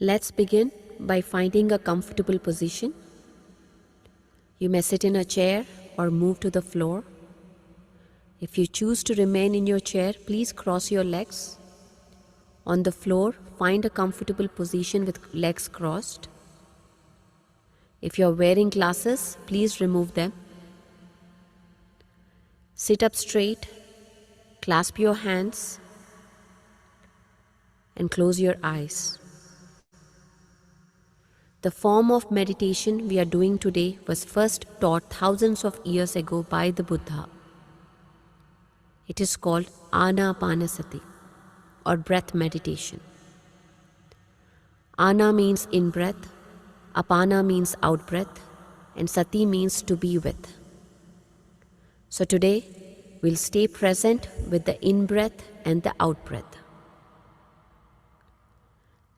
Let's begin by finding a comfortable position. You may sit in a chair or move to the floor. If you choose to remain in your chair, please cross your legs. On the floor, find a comfortable position with legs crossed. If you're wearing glasses, please remove them. Sit up straight, clasp your hands, and close your eyes. The form of meditation we are doing today was first taught thousands of years ago by the Buddha. It is called Anapanasati or breath meditation. Ana means in breath, Apana means out breath, and Sati means to be with. So today, we'll stay present with the in breath and the out breath.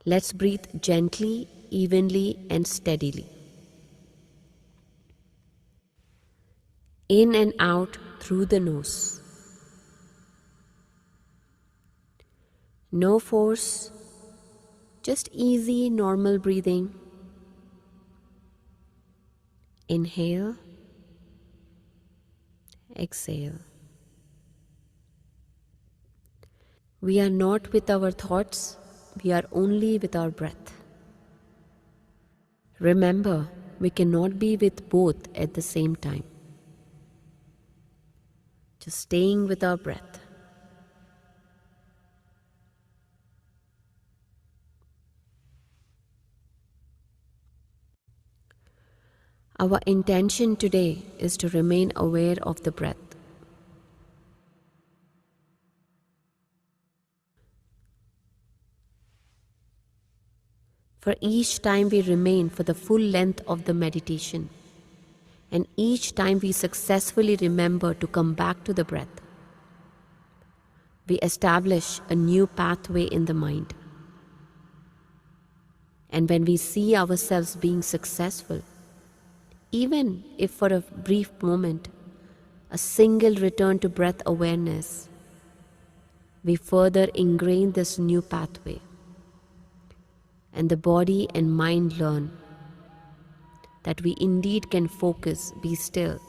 Let's breathe gently, evenly, and steadily. In and out through the nose. No force, just easy, normal breathing. Inhale, exhale. We are not with our thoughts, we are only with our breath. Remember, we cannot be with both at the same time. Just staying with our breath. Our intention today is to remain aware of the breath. For each time we remain for the full length of the meditation, and each time we successfully remember to come back to the breath, we establish a new pathway in the mind. And when we see ourselves being successful, even if for a brief moment, a single return to breath awareness, we further ingrain this new pathway. And the body and mind learn that we indeed can focus, be still,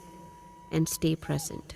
and stay present.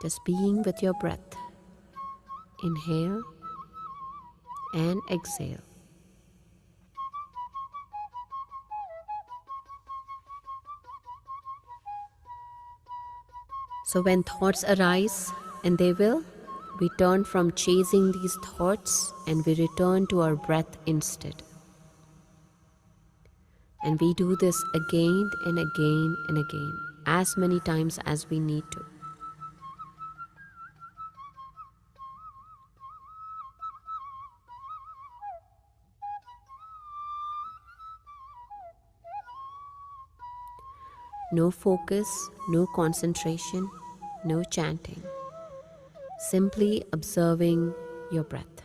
Just being with your breath. Inhale and exhale. So when thoughts arise, and they will, we turn from chasing these thoughts and we return to our breath instead. And we do this again and again and again, as many times as we need to. No focus, no concentration, no chanting. Simply observing your breath.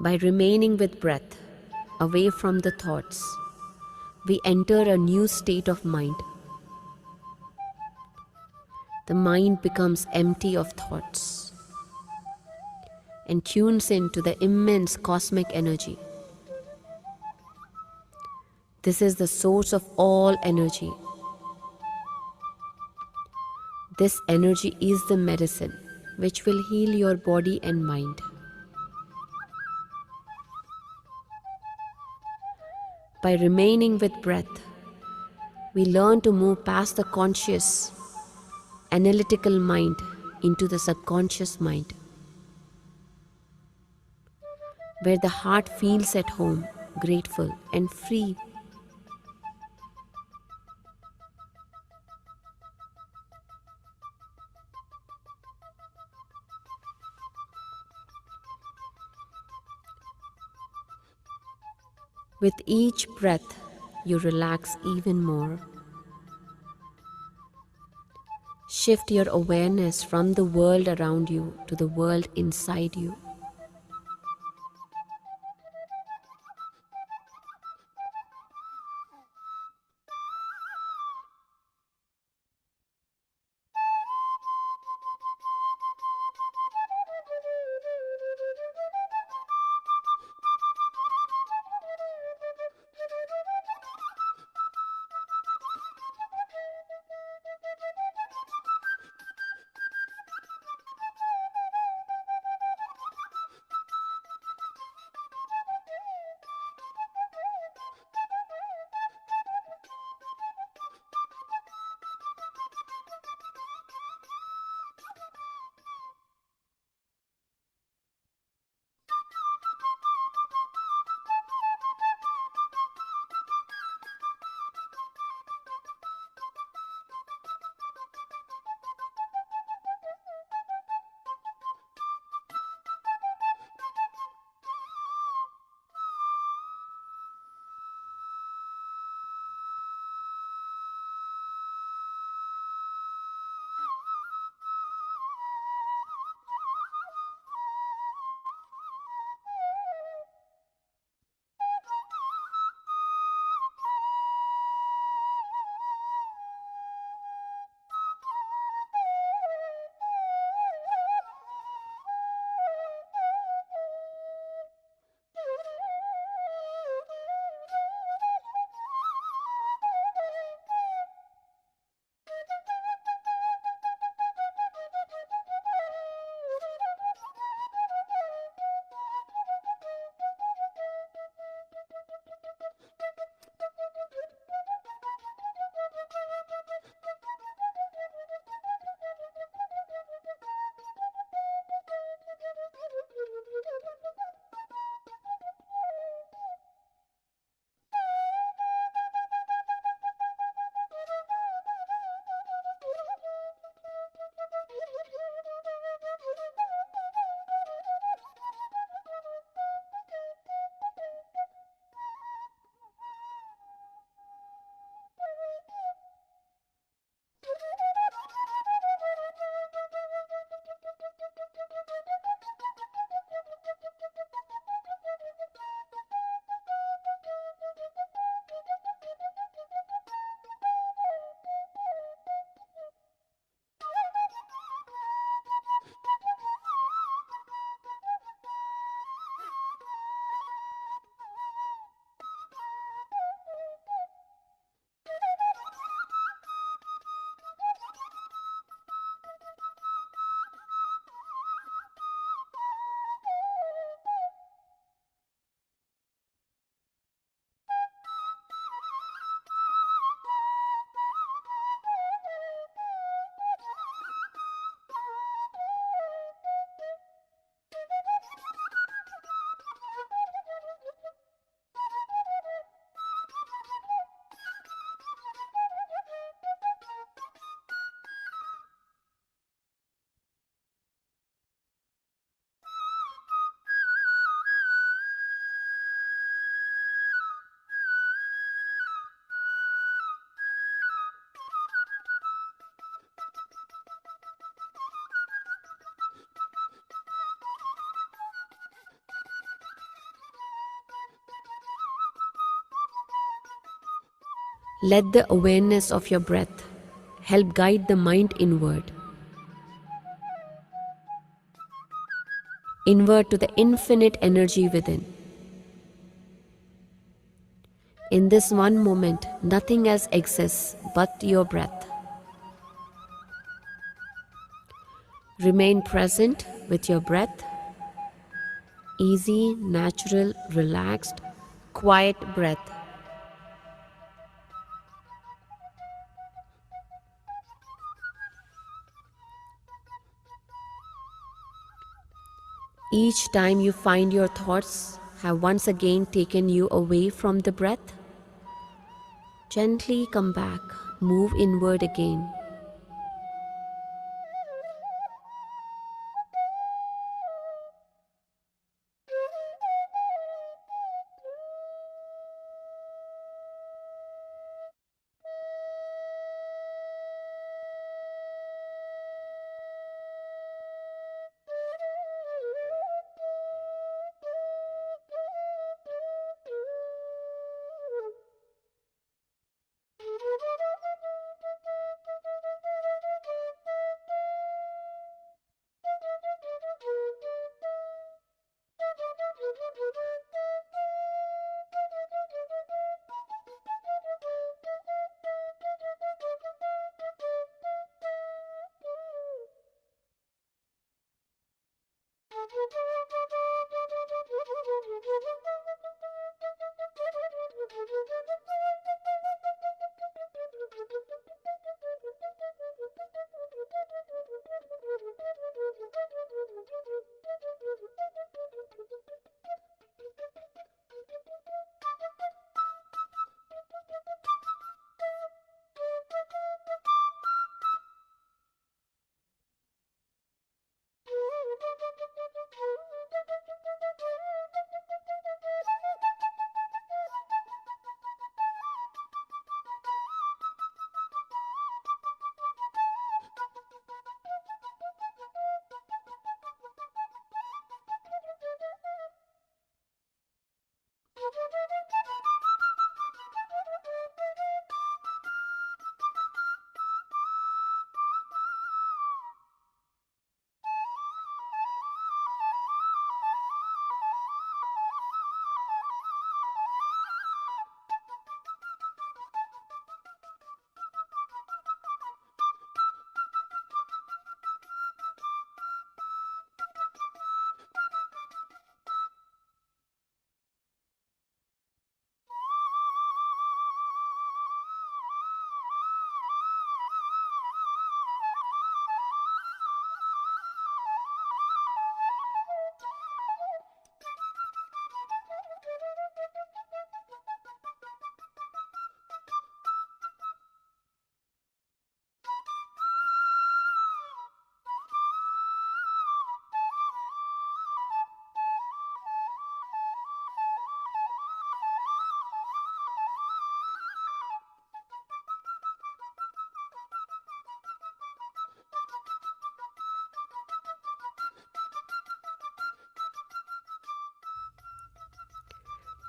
By remaining with breath, away from the thoughts, we enter a new state of mind. The mind becomes empty of thoughts and tunes into the immense cosmic energy. This is the source of all energy. This energy is the medicine which will heal your body and mind. By remaining with breath, we learn to move past the conscious, analytical mind into the subconscious mind, where the heart feels at home, grateful, and free. With each breath, you relax even more. Shift your awareness from the world around you to the world inside you. Let the awareness of your breath help guide the mind inward to the infinite energy within. In this one moment, nothing else exists but your breath. Remain present with your breath. Easy, natural, relaxed, quiet breath. Each time you find your thoughts have once again taken you away from the breath, gently come back, move inward again.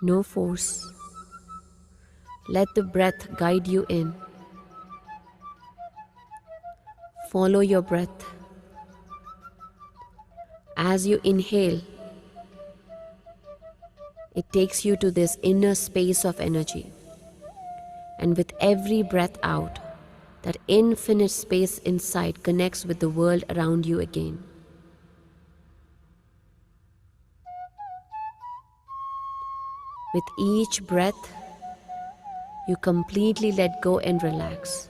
No force. Let the breath guide you in. Follow your breath. As you inhale, it takes you to this inner space of energy. And with every breath out, that infinite space inside connects with the world around you again. With each breath, you completely let go and relax.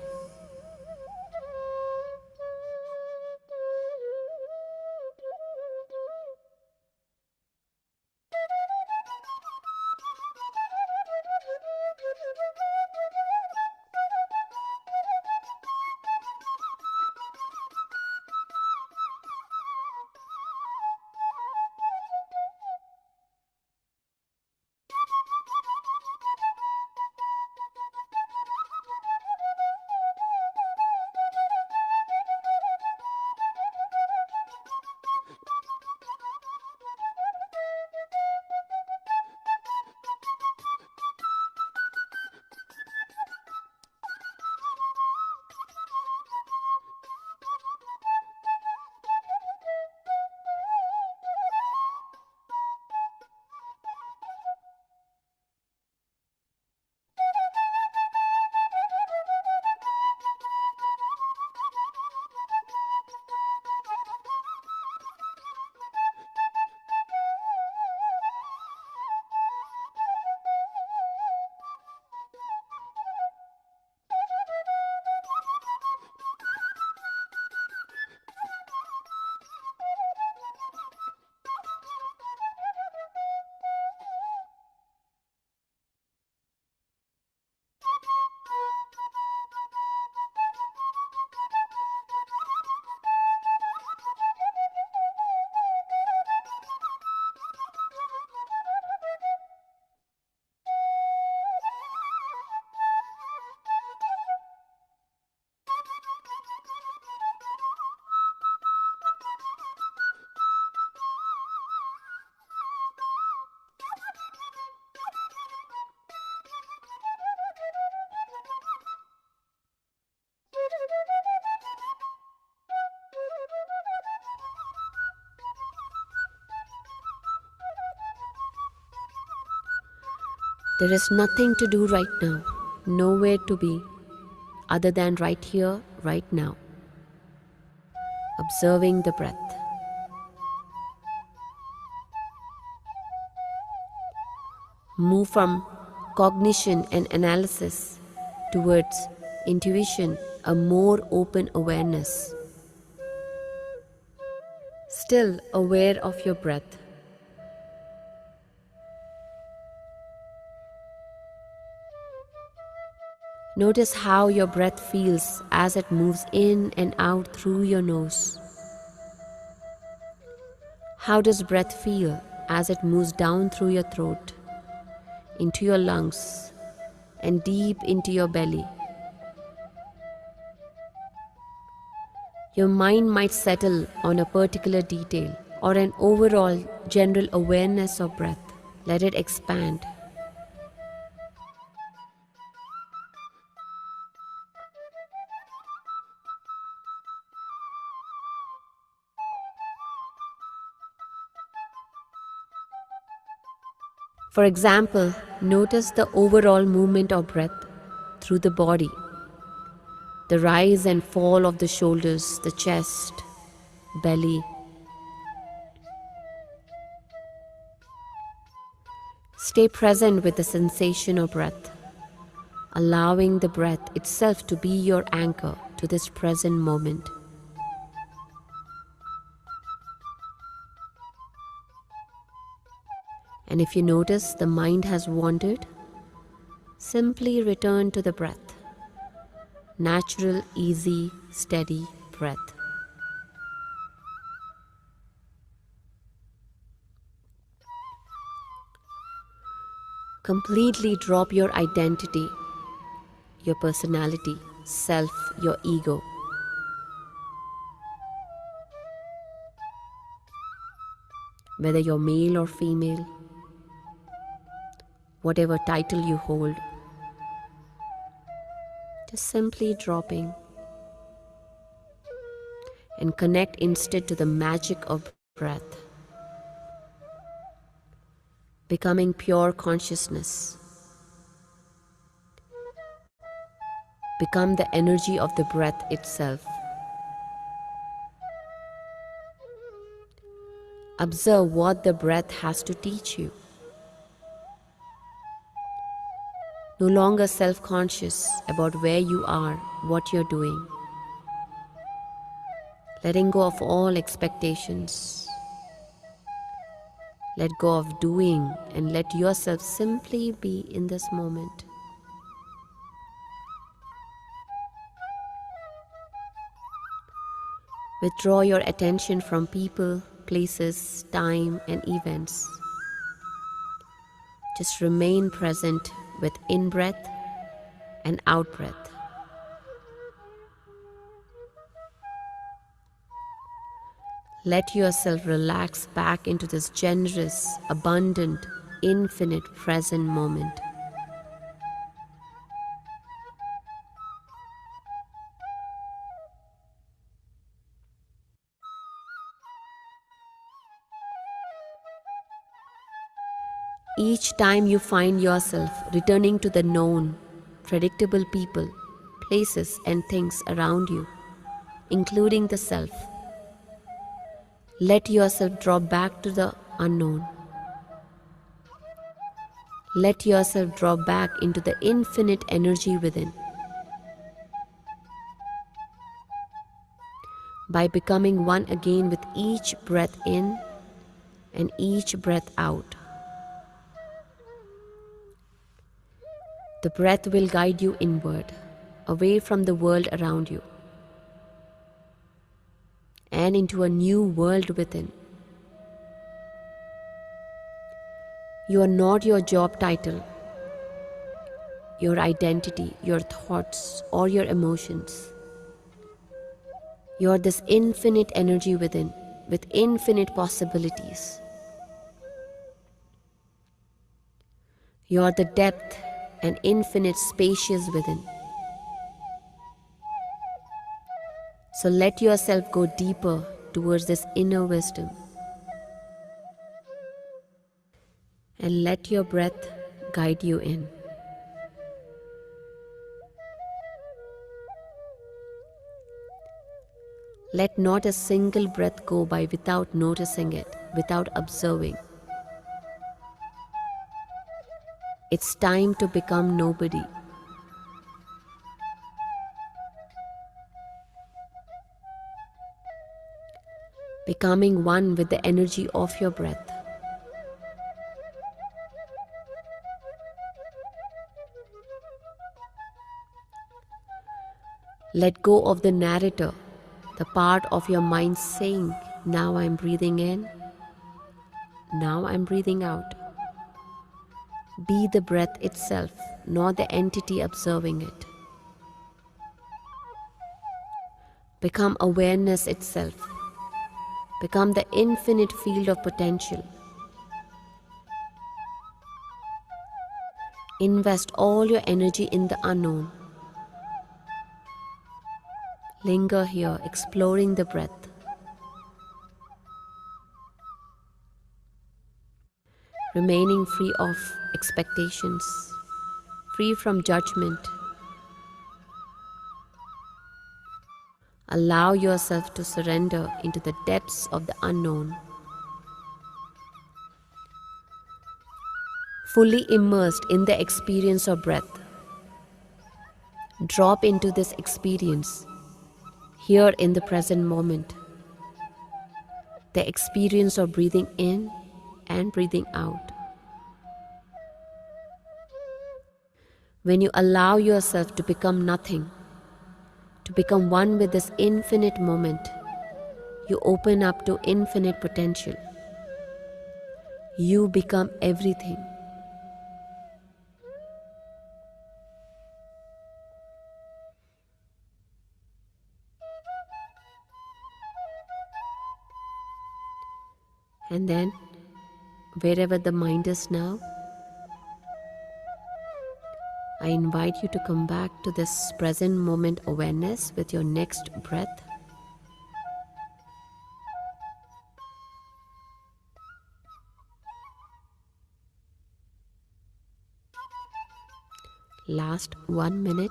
There is nothing to do right now, nowhere to be, other than right here, right now, observing the breath. Move from cognition and analysis towards intuition, a more open awareness. Still aware of your breath. Notice how your breath feels as it moves in and out through your nose. How does breath feel as it moves down through your throat, into your lungs, and deep into your belly? Your mind might settle on a particular detail or an overall general awareness of breath. Let it expand. For example, notice the overall movement of breath through the body, the rise and fall of the shoulders, the chest, belly. Stay present with the sensation of breath, allowing the breath itself to be your anchor to this present moment. And if you notice the mind has wandered, simply return to the breath. Natural, easy, steady breath. Completely drop your identity, your personality, self, your ego. Whether you're male or female, whatever title you hold, just simply dropping and connect instead to the magic of breath, becoming pure consciousness. Become the energy of the breath itself. Observe what the breath has to teach you. No longer self-conscious about where you are, what you're doing. Letting go of all expectations. Let go of doing and let yourself simply be in this moment. Withdraw your attention from people, places, time, and events. Just remain present with in-breath and out-breath. Let yourself relax back into this generous, abundant, infinite present moment. Each time you find yourself returning to the known, predictable people, places, and things around you, including the self, let yourself drop back to the unknown. Let yourself drop back into the infinite energy within. By becoming one again with each breath in and each breath out. The breath will guide you inward, away from the world around you, and into a new world within. You are not your job title, your identity, your thoughts, or your emotions. You are this infinite energy within, with infinite possibilities. You are the depth and infinite spacious within. So let yourself go deeper towards this inner wisdom. And let your breath guide you in. Let not a single breath go by without noticing it, without observing. It's time to become nobody. Becoming one with the energy of your breath. Let go of the narrator, the part of your mind saying, now I'm breathing in, now I'm breathing out. Be the breath itself, not the entity observing it. Become awareness itself. Become the infinite field of potential. Invest all your energy in the unknown. Linger here, exploring the breath. Remaining free of expectations, free from judgment. Allow yourself to surrender into the depths of the unknown. Fully immersed in the experience of breath. Drop into this experience, here in the present moment. The experience of breathing in and breathing out. When you allow yourself to become nothing, to become one with this infinite moment, you open up to infinite potential. You become everything. And then, wherever the mind is now, I invite you to come back to this present moment awareness with your next breath. Last 1 minute.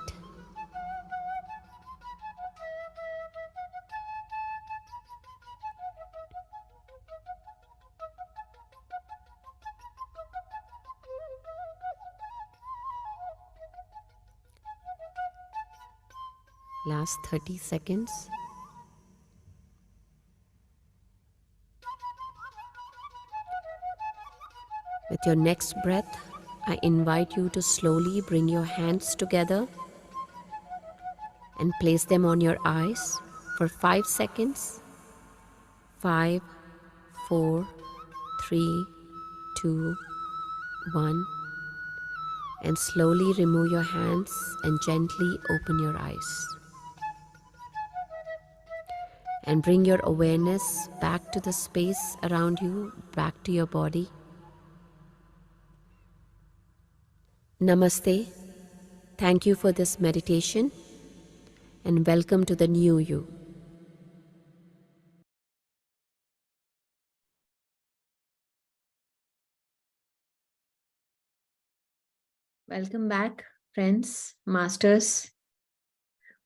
Last 30 seconds. With your next breath, I invite you to slowly bring your hands together and place them on your eyes for 5 seconds. 5, 4, 3, 2, 1. And slowly remove your hands and gently open your eyes. And bring your awareness back to the space around you, back to your body. Namaste. Thank you for this meditation and welcome to the new you. Welcome back, friends, masters.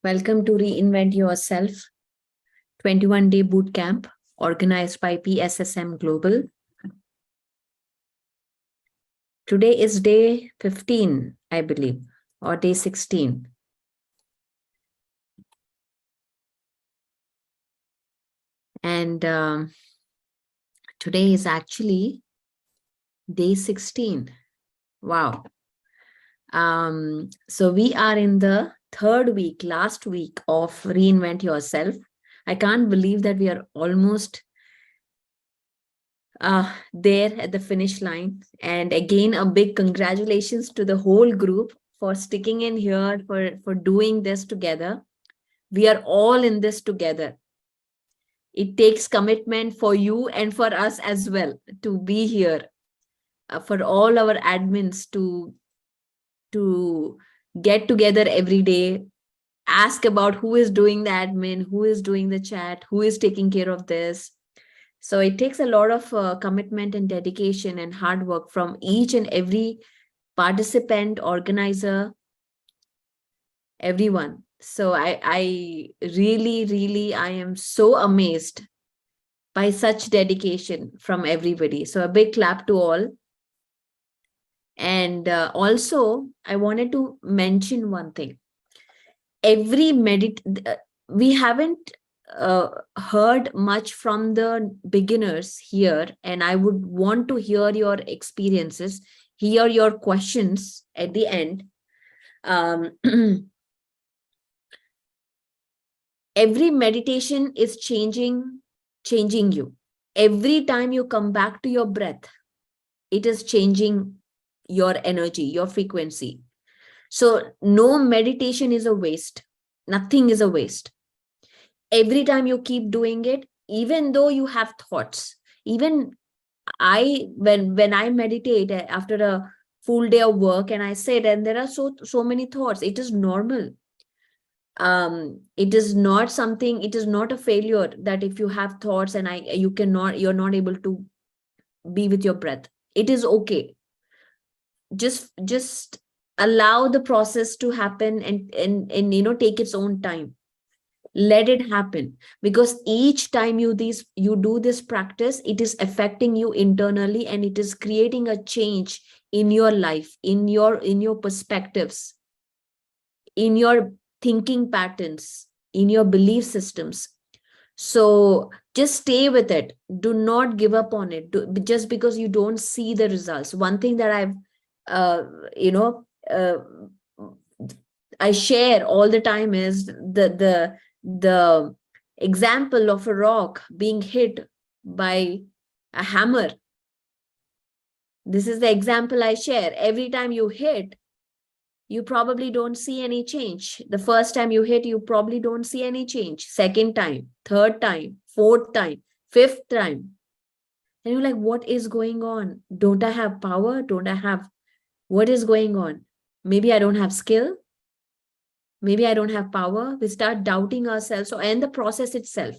Welcome to Reinvent Yourself 21-day boot camp organized by PSSM Global. Today is day 15, I believe, or day 16. And today is actually day 16. Wow. So we are in the third week, last week of Reinvent Yourself. I can't believe that we are almost there at the finish line. And again, a big congratulations to the whole group for sticking in here, for doing this together. We are all in this together. It takes commitment for you and for us as well to be here, for all our admins to get together every day, ask about who is doing the admin, who is doing the chat, who is taking care of this. So it takes a lot of commitment and dedication and hard work from each and every participant, organizer, everyone. So I really, I am so amazed by such dedication from everybody. So a big clap to all. And also, I wanted to mention one thing. Every we haven't heard much from the beginners here, and I would want to hear your experiences, hear your questions at the end. um, every meditation is changing you. Every time you come back to your breath, it is changing your energy, your frequency. So no meditation is a waste. Nothing is a waste. Every time you keep doing it, even though you have thoughts. Even when I meditate after a full day of work, and I sit and there are so many thoughts, it is normal. It is not something, it is not a failure that if you have thoughts and you're not able to be with your breath. It is okay. Just allow the process to happen, and take its own time. Let it happen, because each time you do this practice, it is affecting you internally, and it is creating a change in your life, in your perspectives, in your thinking patterns, in your belief systems. So just stay with it. Do not give up on it. Just because you don't see the results. One thing that I've uh, you know uh, I share all the time is the example of a rock being hit by a hammer. This is the example I share. Every time you hit, you probably don't see any change. The first time you hit, you probably don't see any change. Second time, third time, fourth time, fifth time. And you're like, what is going on? Don't I have power? Don't I have, what is going on? Maybe I don't have skill. Maybe I don't have power. We start doubting ourselves and the process itself.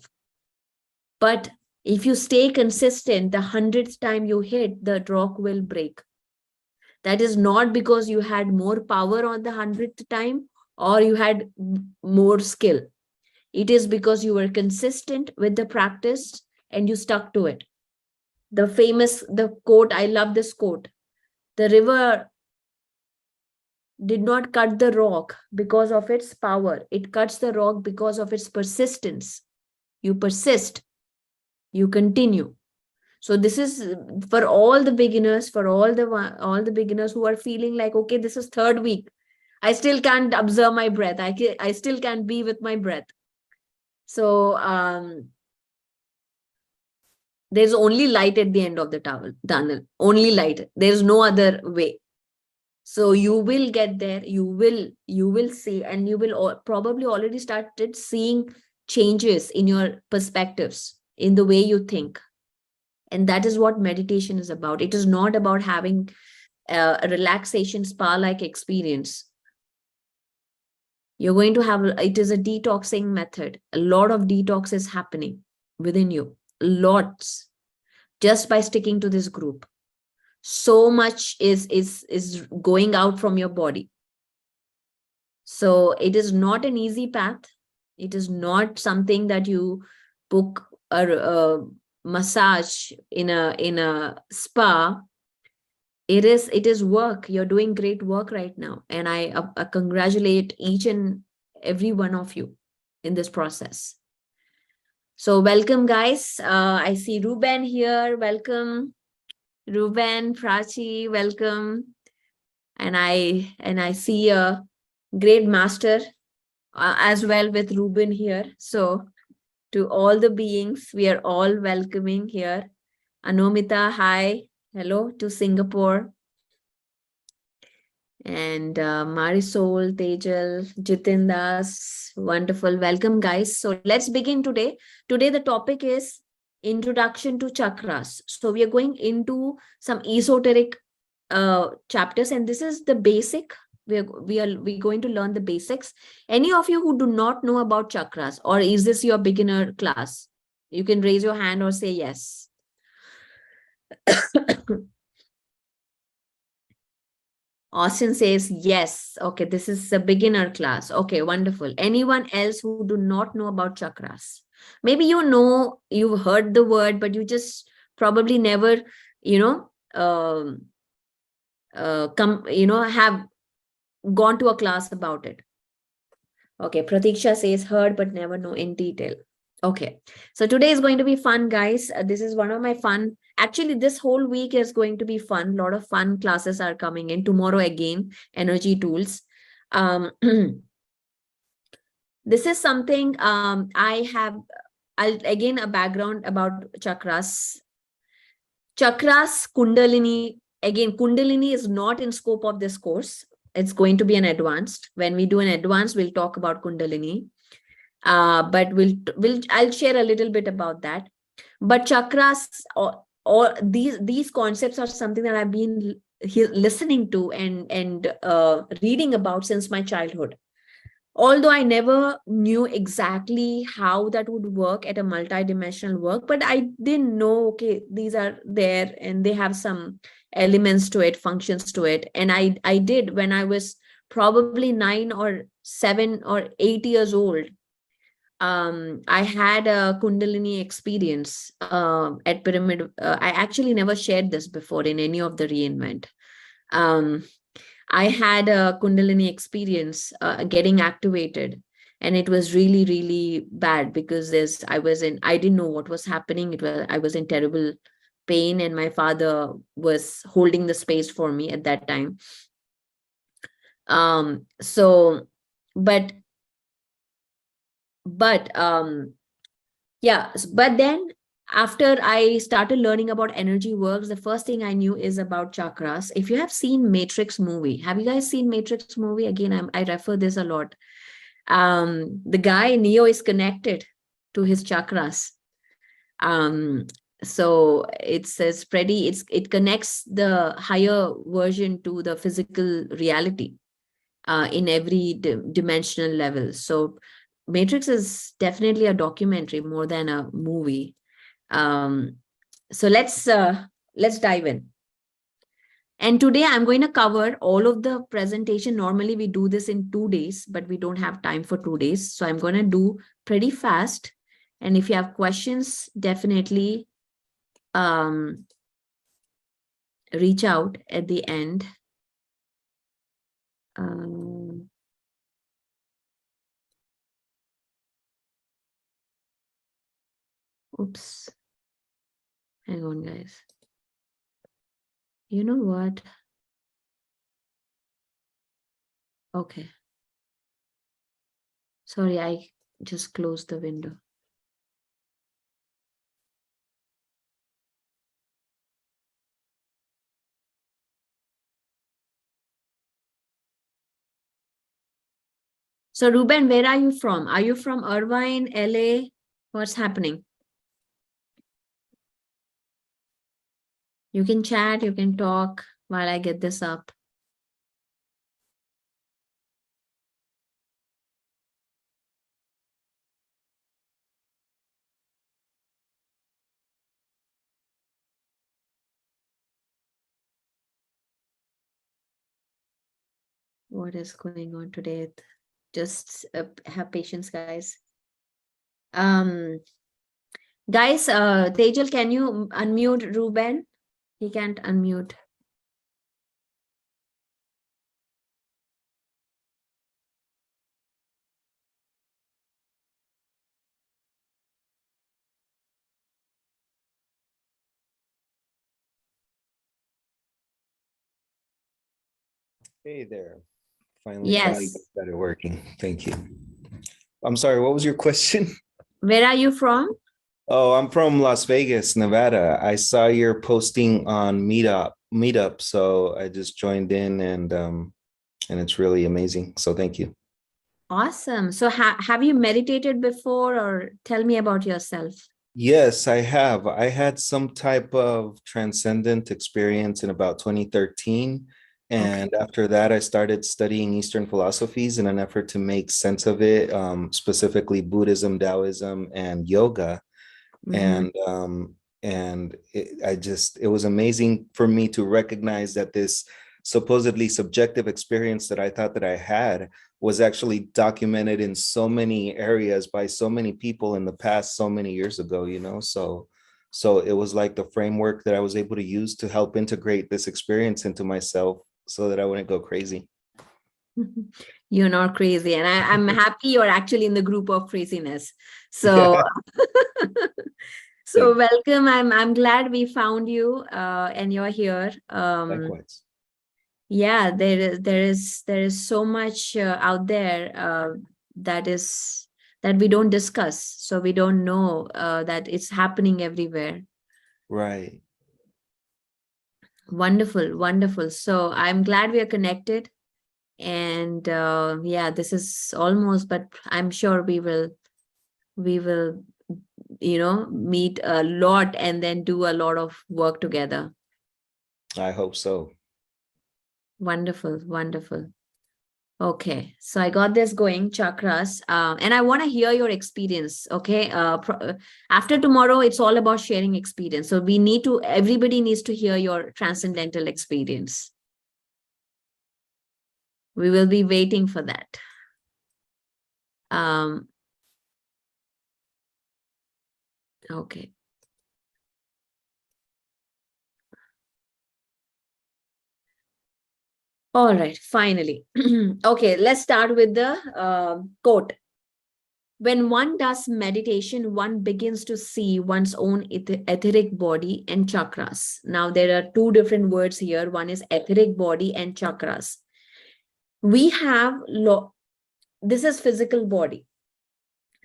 But if you stay consistent, the 100th time you hit, the rock will break. That is not because you had more power on the 100th time or you had more skill. It is because you were consistent with the practice and you stuck to it. The quote, I love this quote. The river did not cut the rock because of its power. It cuts the rock because of its persistence. You persist, you continue. So this is for all the beginners, for all the beginners who are feeling like, okay, this is third week. I still can't observe my breath. I still can't be with my breath. So there's only light at the end of the tunnel. Only light. There's no other way. So you will get there. You will see, and you will probably already started seeing changes in your perspectives, in the way you think. And that is what meditation is about. It is not about having a relaxation spa-like experience. You're going to have, it is a detoxing method. A lot of detox is happening within you. Lots. Just by sticking to this group. So much is going out from your body. So it is not an easy path. It is not something that you book a massage in a spa. It is work. You're doing great work right now, and I congratulate each and every one of you in this process. So welcome, guys. I see Ruben here. Welcome, Ruben, Prachi. Welcome, and I see a great master as well with Ruben here. So to all the beings, we are all welcoming here. Anomita, hi, hello to Singapore. And Marisol, Tejal, Jitindas, wonderful. Welcome, guys. So let's begin today. Today, the topic is Introduction to Chakras. So we are going into some esoteric chapters, and this is the basic. We're going to learn the basics. Any of you who do not know about chakras, or is this your beginner class? You can raise your hand or say yes. Austin says yes. Okay, this is a beginner class. Okay, wonderful. Anyone else who do not know about chakras? Maybe you know, you've heard the word, but you just probably never, you know, have gone to a class about it. Okay, Pratiksha says heard but never know in detail. Okay, so today is going to be fun, guys. This is one of my fun. Actually, this whole week is going to be fun. A lot of fun classes are coming in. Tomorrow again, energy tools. Um, this is something I have. I'll again a background about chakras. Chakras, Kundalini. Again, Kundalini is not in scope of this course. It's going to be an advanced. When we do an advanced, we'll talk about Kundalini. But I'll share a little bit about that. But chakras or these concepts are something that I've been listening to and reading about since my childhood. Although I never knew exactly how that would work at a multidimensional work, but I didn't know, okay, these are there and they have some elements to it, functions to it. And I did when I was probably 9 or 7 or 8 years old. I had a Kundalini experience at Pyramid. I actually never shared this before in any of the Reinvent. Um, I had a Kundalini experience getting activated, and it was really, really bad because I didn't know what was happening. I was in terrible pain, and my father was holding the space for me at that time. So, but but yeah, but then after I started learning about energy works, the first thing I knew is about chakras. If you have seen Matrix movie, have you guys seen Matrix movie? Again, I refer this a lot. The guy Neo is connected to his chakras. Um, so it says pretty. It connects the higher version to the physical reality in every dimensional level. So Matrix is definitely a documentary more than a movie. Um, so let's dive in. And today I'm going to cover all of the presentation. Normally we do this in 2 days, but we don't have time for 2 days. So I'm going to do pretty fast. And if you have questions, definitely reach out at the end. Oops. Hang on, guys. You know what? Okay. Sorry, I just closed the window. So Ruben, where are you from? Are you from Irvine, LA? What's happening? You can chat, you can talk while I get this up. What is going on today? Just have patience, guys. Guys, Tejal, can you unmute Ruben? He can't unmute. Hey there. Finally, Yes. started working. Thank you. I'm sorry, what was your question? Where are you from? Oh, I'm from Las Vegas, Nevada. I saw your posting on Meetup, so I just joined in and it's really amazing. So thank you. Awesome. So have you meditated before, or tell me about yourself? Yes, I have. I had some type of transcendent experience in about 2013. And after that, I started studying Eastern philosophies in an effort to make sense of it, specifically Buddhism, Taoism, and yoga. And it was amazing for me to recognize that this supposedly subjective experience that I thought that I had was actually documented in so many areas by so many people in the past, so many years ago, you know. So it was like the framework that I was able to use to help integrate this experience into myself so that I wouldn't go crazy. You're not crazy, and I'm happy you're actually in the group of craziness. So Yeah, so welcome. I'm glad we found you, and you're here. likewise. Yeah, there is so much out there that we don't discuss, so we don't know that it's happening everywhere. Right. Wonderful, wonderful. So I'm glad we are connected, and yeah, this is almost, but I'm sure we will meet a lot and then do a lot of work together. I hope so. Wonderful, wonderful. Okay, so I got this going, chakras, and I want to hear your experience. Okay, after tomorrow, it's all about sharing experience. So everybody needs to hear your transcendental experience. We will be waiting for that. Okay. All right, finally. Okay, let's start with the quote. When one does meditation, one begins to see one's own etheric body and chakras. Now, there are two different words here. One is etheric body and chakras. We have, this is physical body.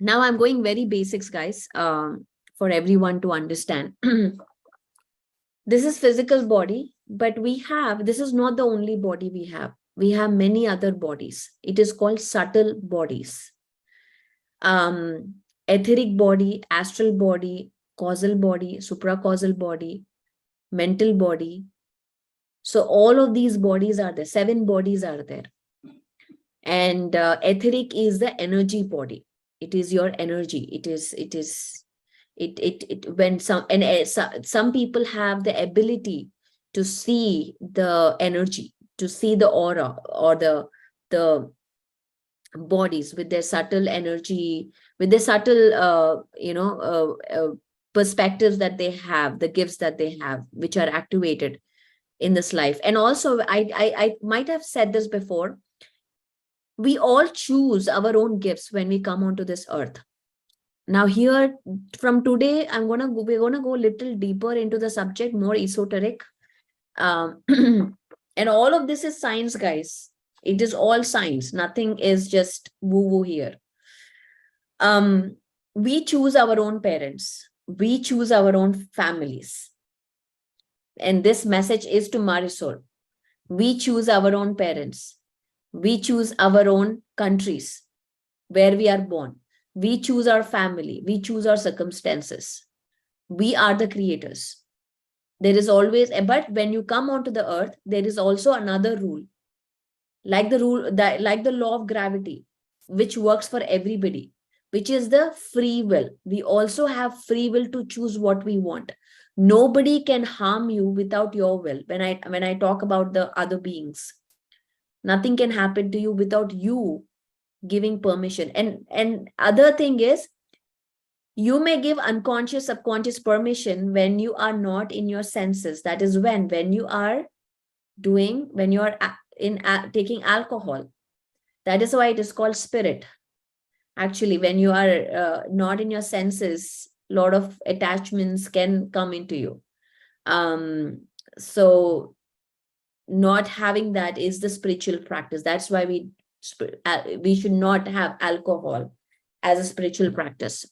Now, I'm going very basics, guys, for everyone to understand. This is physical body, but this is not the only body we have. We have many other bodies. It is called subtle bodies. Etheric body, astral body, causal body, supracausal body, mental body. So all of these bodies are there. 7 bodies are there. And etheric is the energy body. It is your energy. When some people have the ability to see the energy, to see the aura or the bodies with their subtle energy, with the subtle perspectives that they have, the gifts that they have, which are activated in this life. And also, I might have said this before, we all choose our own gifts when we come onto this earth. Now here, from today, we're gonna go a little deeper into the subject, more esoteric. And all of this is science, guys. It is all science. Nothing is just woo-woo here. We choose our own parents. We choose our own families. And this message is to Marisol. We choose our own parents. We choose our own countries where we are born. We choose our family. We choose our circumstances. We are the creators. There is always, but when you come onto the earth, there is also another rule. Like the law of gravity, which works for everybody, which is the free will. We also have free will to choose what we want. Nobody can harm you without your will. When I talk about the other beings, nothing can happen to you without you giving permission. And other thing is, you may give unconscious, subconscious permission when you are not in your senses. That is when you are taking alcohol. That is why it is called spirit. Actually, when you are not in your senses, a lot of attachments can come into you. So not having that is the spiritual practice. That's why we should not have alcohol as a spiritual practice.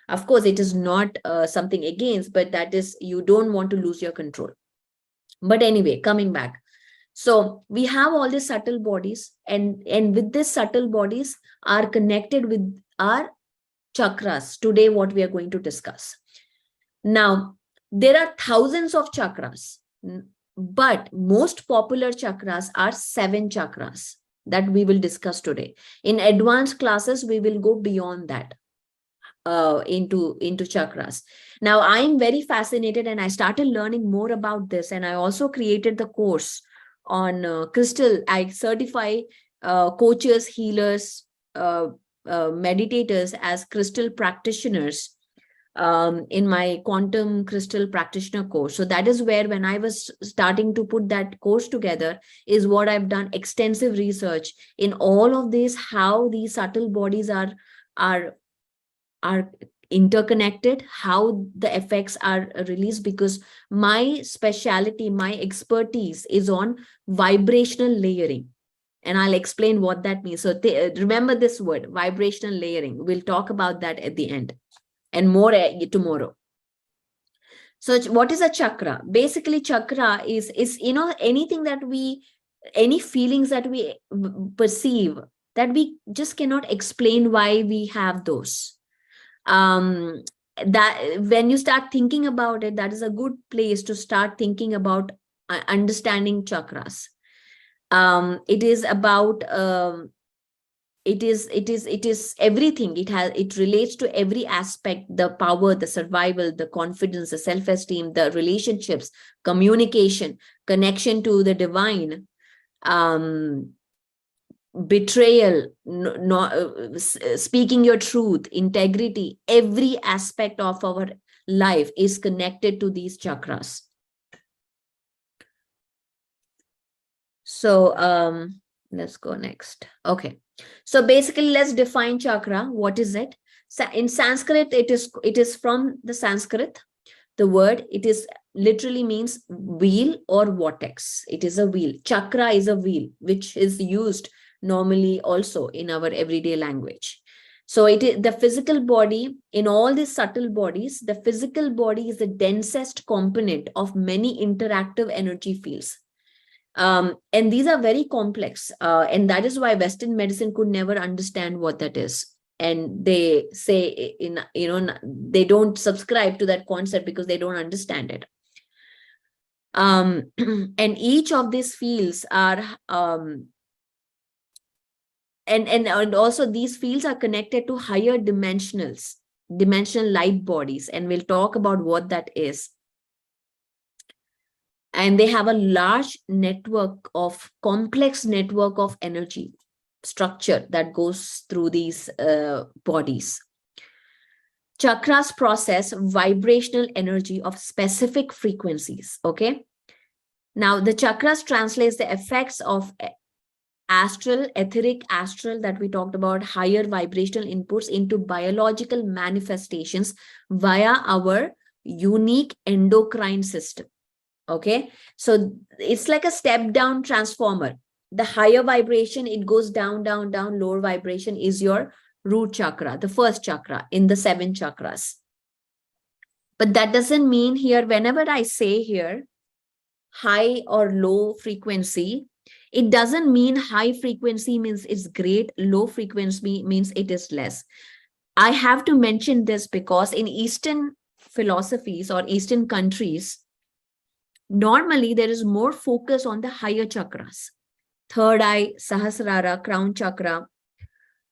Of course, it is not something against, but that is, you don't want to lose your control. But anyway, coming back. So we have all these subtle bodies, and with these subtle bodies are connected with our chakras. Today, what we are going to discuss. Now, there are thousands of chakras, but most popular chakras are 7 chakras that we will discuss today. In advanced classes, we will go beyond that. Into chakras. Now, I'm very fascinated, and I started learning more about this, and I also created the course crystal. I certify coaches, healers, meditators as crystal practitioners in my quantum crystal practitioner course. So that is where, when I was starting to put that course together, is what I've done extensive research in all of this, how these subtle bodies are interconnected, how the effects are released, because my specialty, my expertise is on vibrational layering. And I'll explain what that means. So remember this word, vibrational layering. We'll talk about that at the end, and more tomorrow. So what is a chakra? Basically, chakra is anything that any feelings that we perceive that we just cannot explain why we have those. That when you start thinking about it, that is a good place to start thinking about understanding chakras. It is about it is everything. It relates to every aspect: the power, the survival, the confidence, the self-esteem, the relationships, communication, connection to the divine, betrayal, speaking your truth, integrity. Every aspect of our life is connected to these chakras. So let's go next. Okay, so basically, let's define chakra. What is it? So in Sanskrit, it is from the Sanskrit. The word, it is literally means wheel or vortex. It is a wheel. Chakra is a wheel, which is used normally also in our everyday language. So it is the physical body. In all these subtle bodies, the physical body is the densest component of many interactive energy fields. And these are very complex. And that is why Western medicine could never understand what that is. And they say, they don't subscribe to that concept because they don't understand it. And each of these fields are, and also these fields are connected to higher dimensional light bodies. And we'll talk about what that is. And they have a large complex network of energy structure that goes through these bodies. Chakras process vibrational energy of specific frequencies. Okay. Now, the chakras translates the effects of etheric astral that we talked about, higher vibrational inputs into biological manifestations via our unique endocrine system. Okay, so it's like a step down transformer. The higher vibration, it goes down, down, down. Lower vibration is your root chakra, the first chakra in the 7 chakras. But that doesn't mean here, whenever I say here high or low frequency, it doesn't mean high frequency means it's great, low frequency means it is less. I have to mention this because in Eastern philosophies or Eastern countries, normally there is more focus on the higher chakras: third eye, Sahasrara, crown chakra,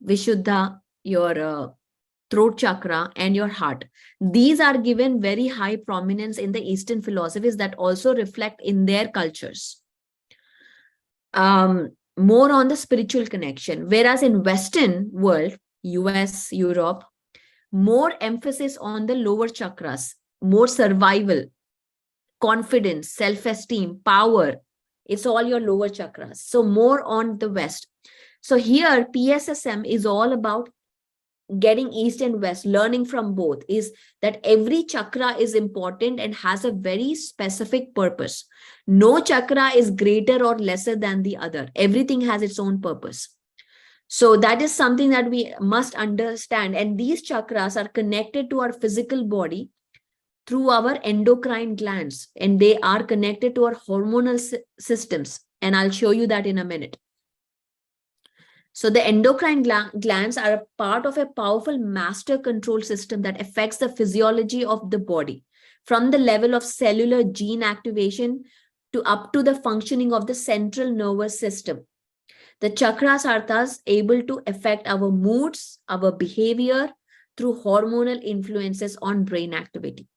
Vishuddha, your throat chakra, and your heart. These are given very high prominence in the Eastern philosophies that also reflect in their cultures. More on the spiritual connection. Whereas in Western world, US, Europe, more emphasis on the lower chakras, more survival, confidence, self-esteem, power. It's all your lower chakras. So more on the West. So here PSSM is all about getting East and West, learning from both, is that every chakra is important and has a very specific purpose. No chakra is greater or lesser than the other. Everything has its own purpose. So that is something that we must understand. And these chakras are connected to our physical body through our endocrine glands, and they are connected to our hormonal systems. And I'll show you that in a minute. So the endocrine glands are a part of a powerful master control system that affects the physiology of the body, from the level of cellular gene activation to up to the functioning of the central nervous system. The chakras are thus able to affect our moods, our behavior through hormonal influences on brain activity.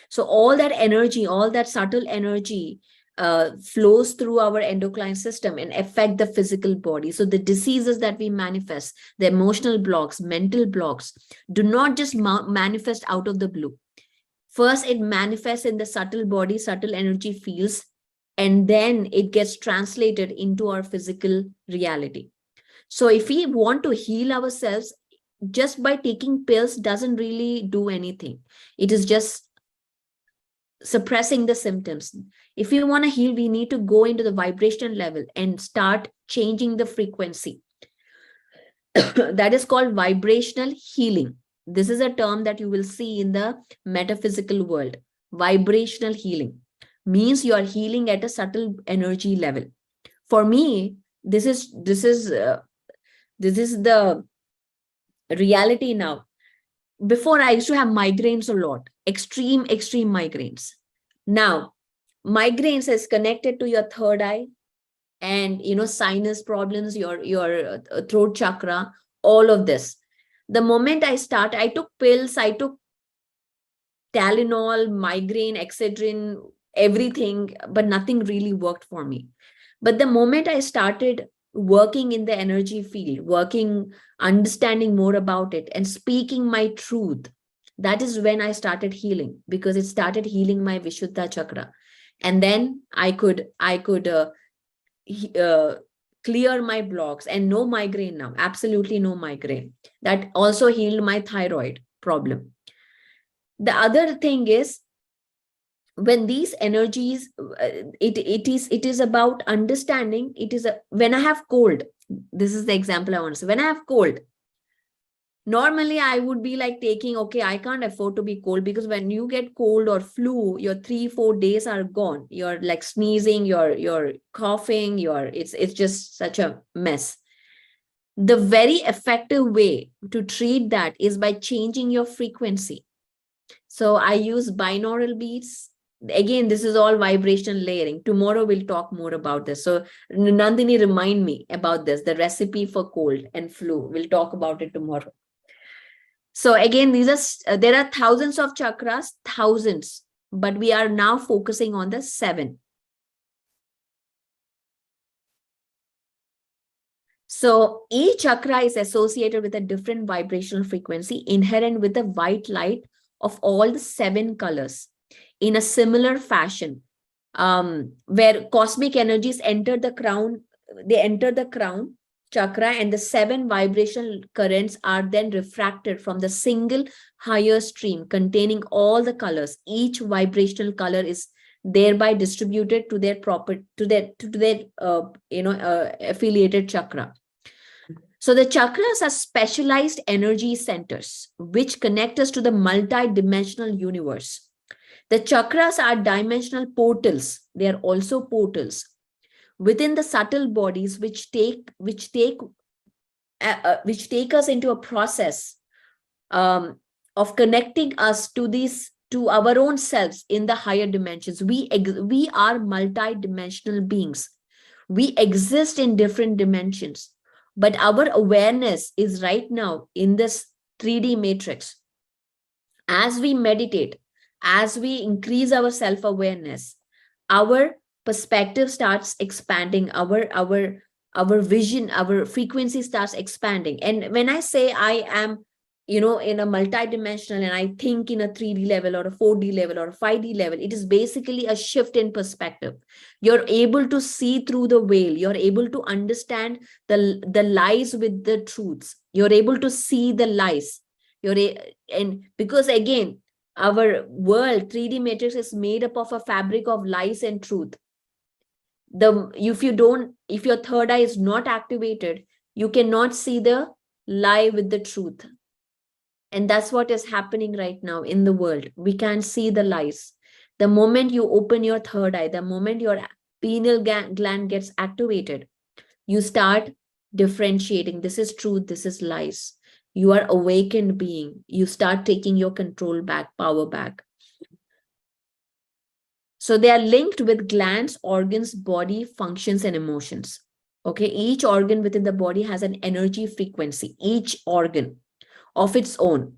So all that energy, all that subtle energy flows through our endocrine system and affect the physical body. So the diseases that we manifest, the emotional blocks, mental blocks, do not just manifest out of the blue. First, it manifests in the subtle body, subtle energy fields, and then it gets translated into our physical reality. So if we want to heal ourselves, just by taking pills doesn't really do anything. It is just suppressing the symptoms. If we want to heal, we need to go into the vibrational level and start changing the frequency. That is called vibrational healing. This is a term that you will see in the metaphysical world. Vibrational healing means you are healing at a subtle energy level. For me, this is the reality now. Before, I used to have migraines a lot, extreme migraines. Now, migraines is connected to your third eye and sinus problems, your throat chakra, all of this. The moment I took pills, I took Tylenol, migraine, Excedrin, everything, but nothing really worked for me. But the moment I started working in the energy field, understanding more about it and speaking my truth, that is when I started healing, because it started healing my Vishuddha chakra. And then I could clear my blocks and no migraine now, absolutely no migraine. That also healed my thyroid problem. The other thing is, when these energies, it is about understanding. When I have cold, this is the example I want to say. When I have cold, normally I would be like taking, okay, I can't afford to be cold, because when you get cold or flu, your 3-4 days are gone. You're like sneezing, you're coughing, it's just such a mess. The very effective way to treat that is by changing your frequency. So I use binaural beats. Again, this is all vibration layering. Tomorrow we'll talk more about this. So Nandini, remind me about this, the recipe for cold and flu. We'll talk about it tomorrow. So again, there are thousands of chakras, thousands, but we are now focusing on the 7. So each chakra is associated with a different vibrational frequency inherent with the white light of all the 7 colors in a similar fashion, where cosmic energies enter the crown. They enter the crown chakra, and the 7 vibrational currents are then refracted from the single higher stream containing all the colors. Each vibrational color is thereby distributed to their affiliated chakra. So the chakras are specialized energy centers which connect us to the multi-dimensional universe. The chakras are dimensional portals. They are also portals within the subtle bodies which take us into a process of connecting us to our own selves in the higher dimensions. We are multi-dimensional beings. We exist in different dimensions, but our awareness is right now in this 3D matrix. As we meditate, as we increase our self-awareness, our perspective starts expanding, our vision, our frequency starts expanding. And when I say I am, in a multidimensional, and I think in a 3D level or a 4D level or a 5D level, it is basically a shift in perspective. You're able to see through the veil. You're able to understand the lies with the truths. You're able to see the lies. And because again, our world 3D matrix is made up of a fabric of lies and truth. If your third eye is not activated, you cannot see the lie with the truth. And that's what is happening right now in the world. We can't see the lies. The moment you open your third eye, the moment your pineal gland gets activated, you start differentiating. This is truth, this is lies. You are awakened being. You start taking your control back, power back. So they are linked with glands, organs, body, functions, and emotions. Okay, each organ within the body has an energy frequency, each organ of its own.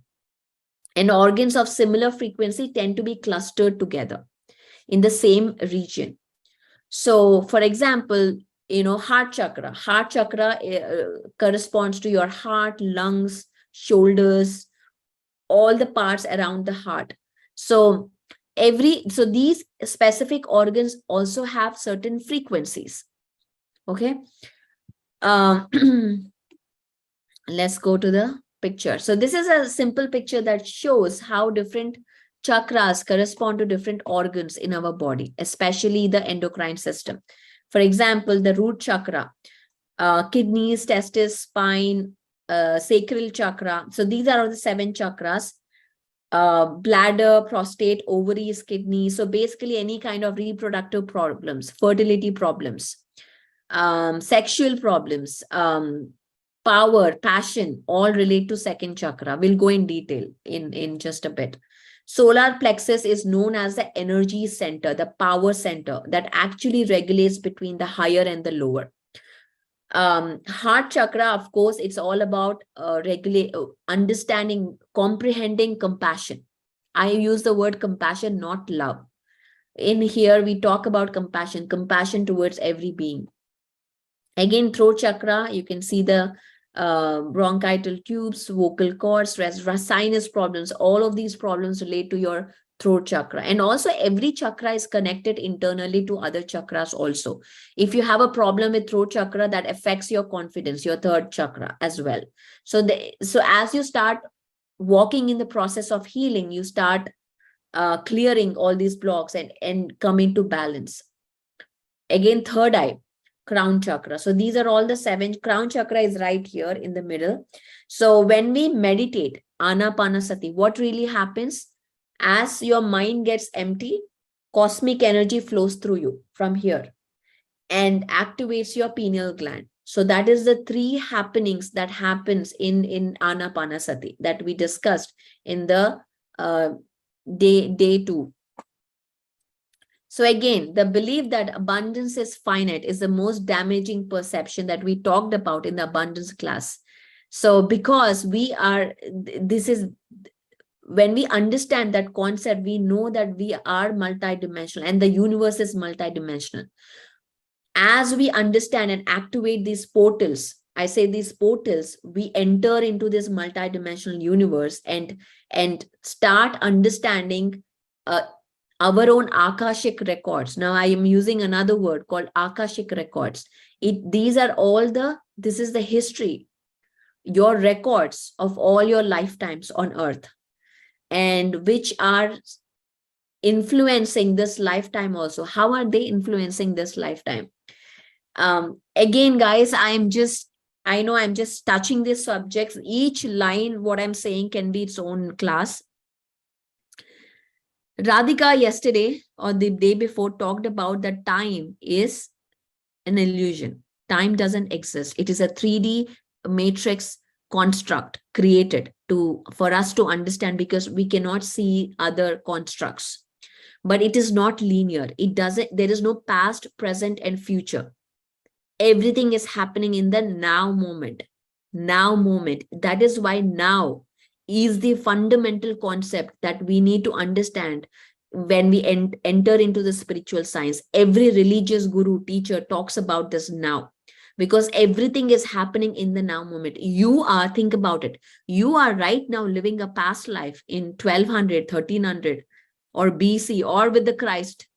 And organs of similar frequency tend to be clustered together in the same region. So for example, heart chakra. Heart chakra corresponds to your heart, lungs, shoulders, all the parts around the heart. So these specific organs also have certain frequencies. Okay. Um, let's go to the picture. So this is a simple picture that shows how different chakras correspond to different organs in our body, especially the endocrine system. For example, the root chakra, kidneys, testes, spine, sacral chakra. So these are all the 7 chakras. Bladder, prostate, ovaries, kidney. So basically any kind of reproductive problems, fertility problems, sexual problems, power, passion, all relate to second chakra. We'll go in detail in just a bit. Solar plexus is known as the energy center, the power center that actually regulates between the higher and the lower. Heart chakra, of course, it's all about understanding, comprehending compassion. I use the word compassion, not love. In here, we talk about compassion towards every being. Again, throat chakra, you can see the bronchial tubes, vocal cords, sinus problems. All of these problems relate to your throat chakra. And also every chakra is connected internally to other chakras also. If you have a problem with throat chakra, that affects your confidence, your third chakra as well. So as you start walking in the process of healing, you start clearing all these blocks and come into balance. Again, third eye, crown chakra. So these are all the 7. Crown chakra is right here in the middle. So when we meditate, anapanasati, what really happens? As your mind gets empty, cosmic energy flows through you from here and activates your pineal gland. So that is the 3 happenings that happens in anapanasati that we discussed in the day 2. So again, the belief that abundance is finite is the most damaging perception that we talked about in the abundance class. So because when we understand that concept, we know that we are multidimensional and the universe is multidimensional. As we understand and activate these portals, I say these portals, we enter into this multidimensional universe and start understanding our own Akashic records. Now I am using another word called Akashic records. This is the history, your records of all your lifetimes on earth, and which are influencing this lifetime also. How are they influencing this lifetime? Again, guys, I know I'm just touching these subjects. Each line, what I'm saying can be its own class. Radhika yesterday or the day before talked about that time is an illusion. Time doesn't exist. It is a 3D matrix construct created for us to understand, because we cannot see other constructs. But it is not linear. There is no past, present, and future. Everything is happening in the now moment. Now moment. That is why now is the fundamental concept that we need to understand when we enter into the spiritual science. Every religious guru, teacher talks about this now, because everything is happening in the now moment. Think about it. You are right now living a past life in 1200, 1300 or BC or with the Christ,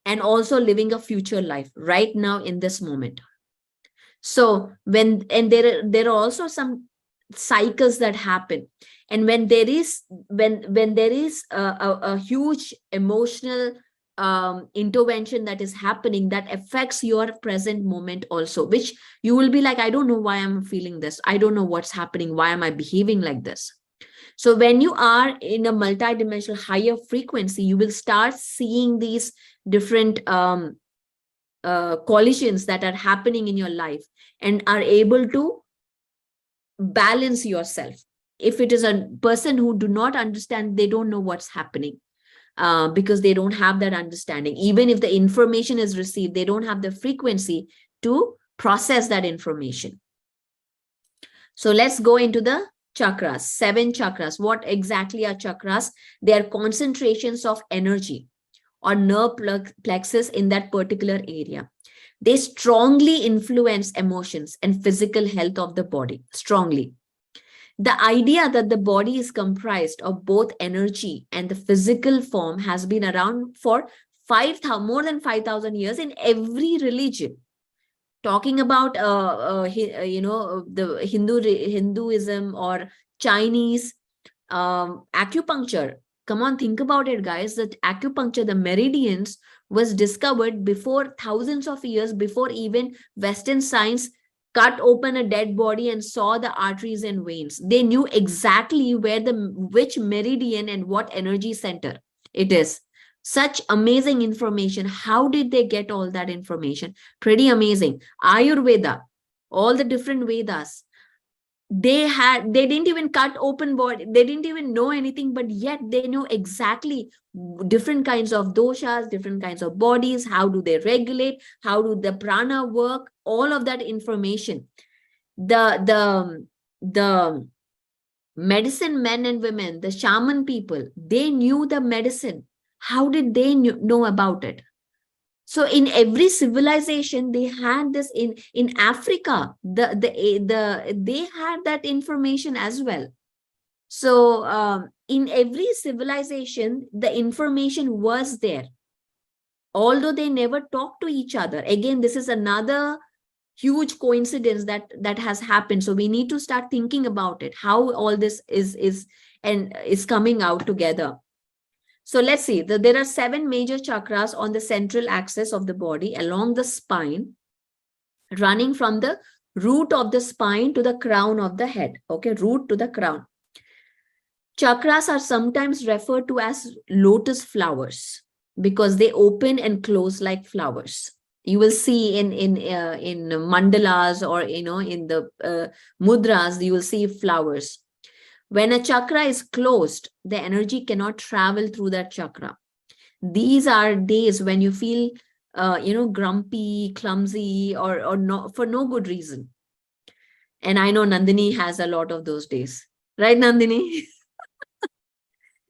and also living a future life right now in this moment. So there are also some cycles that happen, and when there is a huge emotional intervention that is happening, that affects your present moment also, which you will be like, I don't know why I'm feeling this, I don't know what's happening, why am I behaving like this? So when you are in a multidimensional higher frequency, you will start seeing these different collisions that are happening in your life and are able to balance yourself. If it is a person who do not understand, they don't know what's happening because they don't have that understanding. Even if the information is received, they don't have the frequency to process that information. So let's go into the chakras. 7 chakras. What exactly are chakras? They are concentrations of energy or nerve plexus in that particular area. They strongly influence emotions and physical health of the body, strongly. The idea that the body is comprised of both energy and the physical form has been around for more than 5,000 years in every religion. Talking about the Hinduism or Chinese acupuncture. Come on, think about it, guys. That acupuncture, the meridians, was discovered before thousands of years before even Western science cut open a dead body and saw the arteries and veins. They knew exactly which meridian and what energy center it is. Such amazing information. How did they get all that information? Pretty amazing. Ayurveda, all the different Vedas, they didn't even cut open body, they didn't even know anything, but yet they knew exactly different kinds of doshas, different kinds of bodies, how do they regulate, how do the prana work, all of that information. The medicine men and women, the shaman people, they knew the medicine. How did they know about it? So in every civilization, they had this. In Africa, they had that information as well. So in every civilization, the information was there, although they never talked to each other. Again, this is another huge coincidence that has happened. So we need to start thinking about it, how all this is coming out together. So let's see, there are 7 major chakras on the central axis of the body along the spine, running from the root of the spine to the crown of the head. Okay, root to the crown. Chakras are sometimes referred to as lotus flowers because they open and close like flowers. You will see in mandalas, or in the mudras, you will see flowers. When a chakra is closed, the energy cannot travel through that chakra. These are days when you feel, grumpy, clumsy, or no, for no good reason. And I know Nandini has a lot of those days, right, Nandini?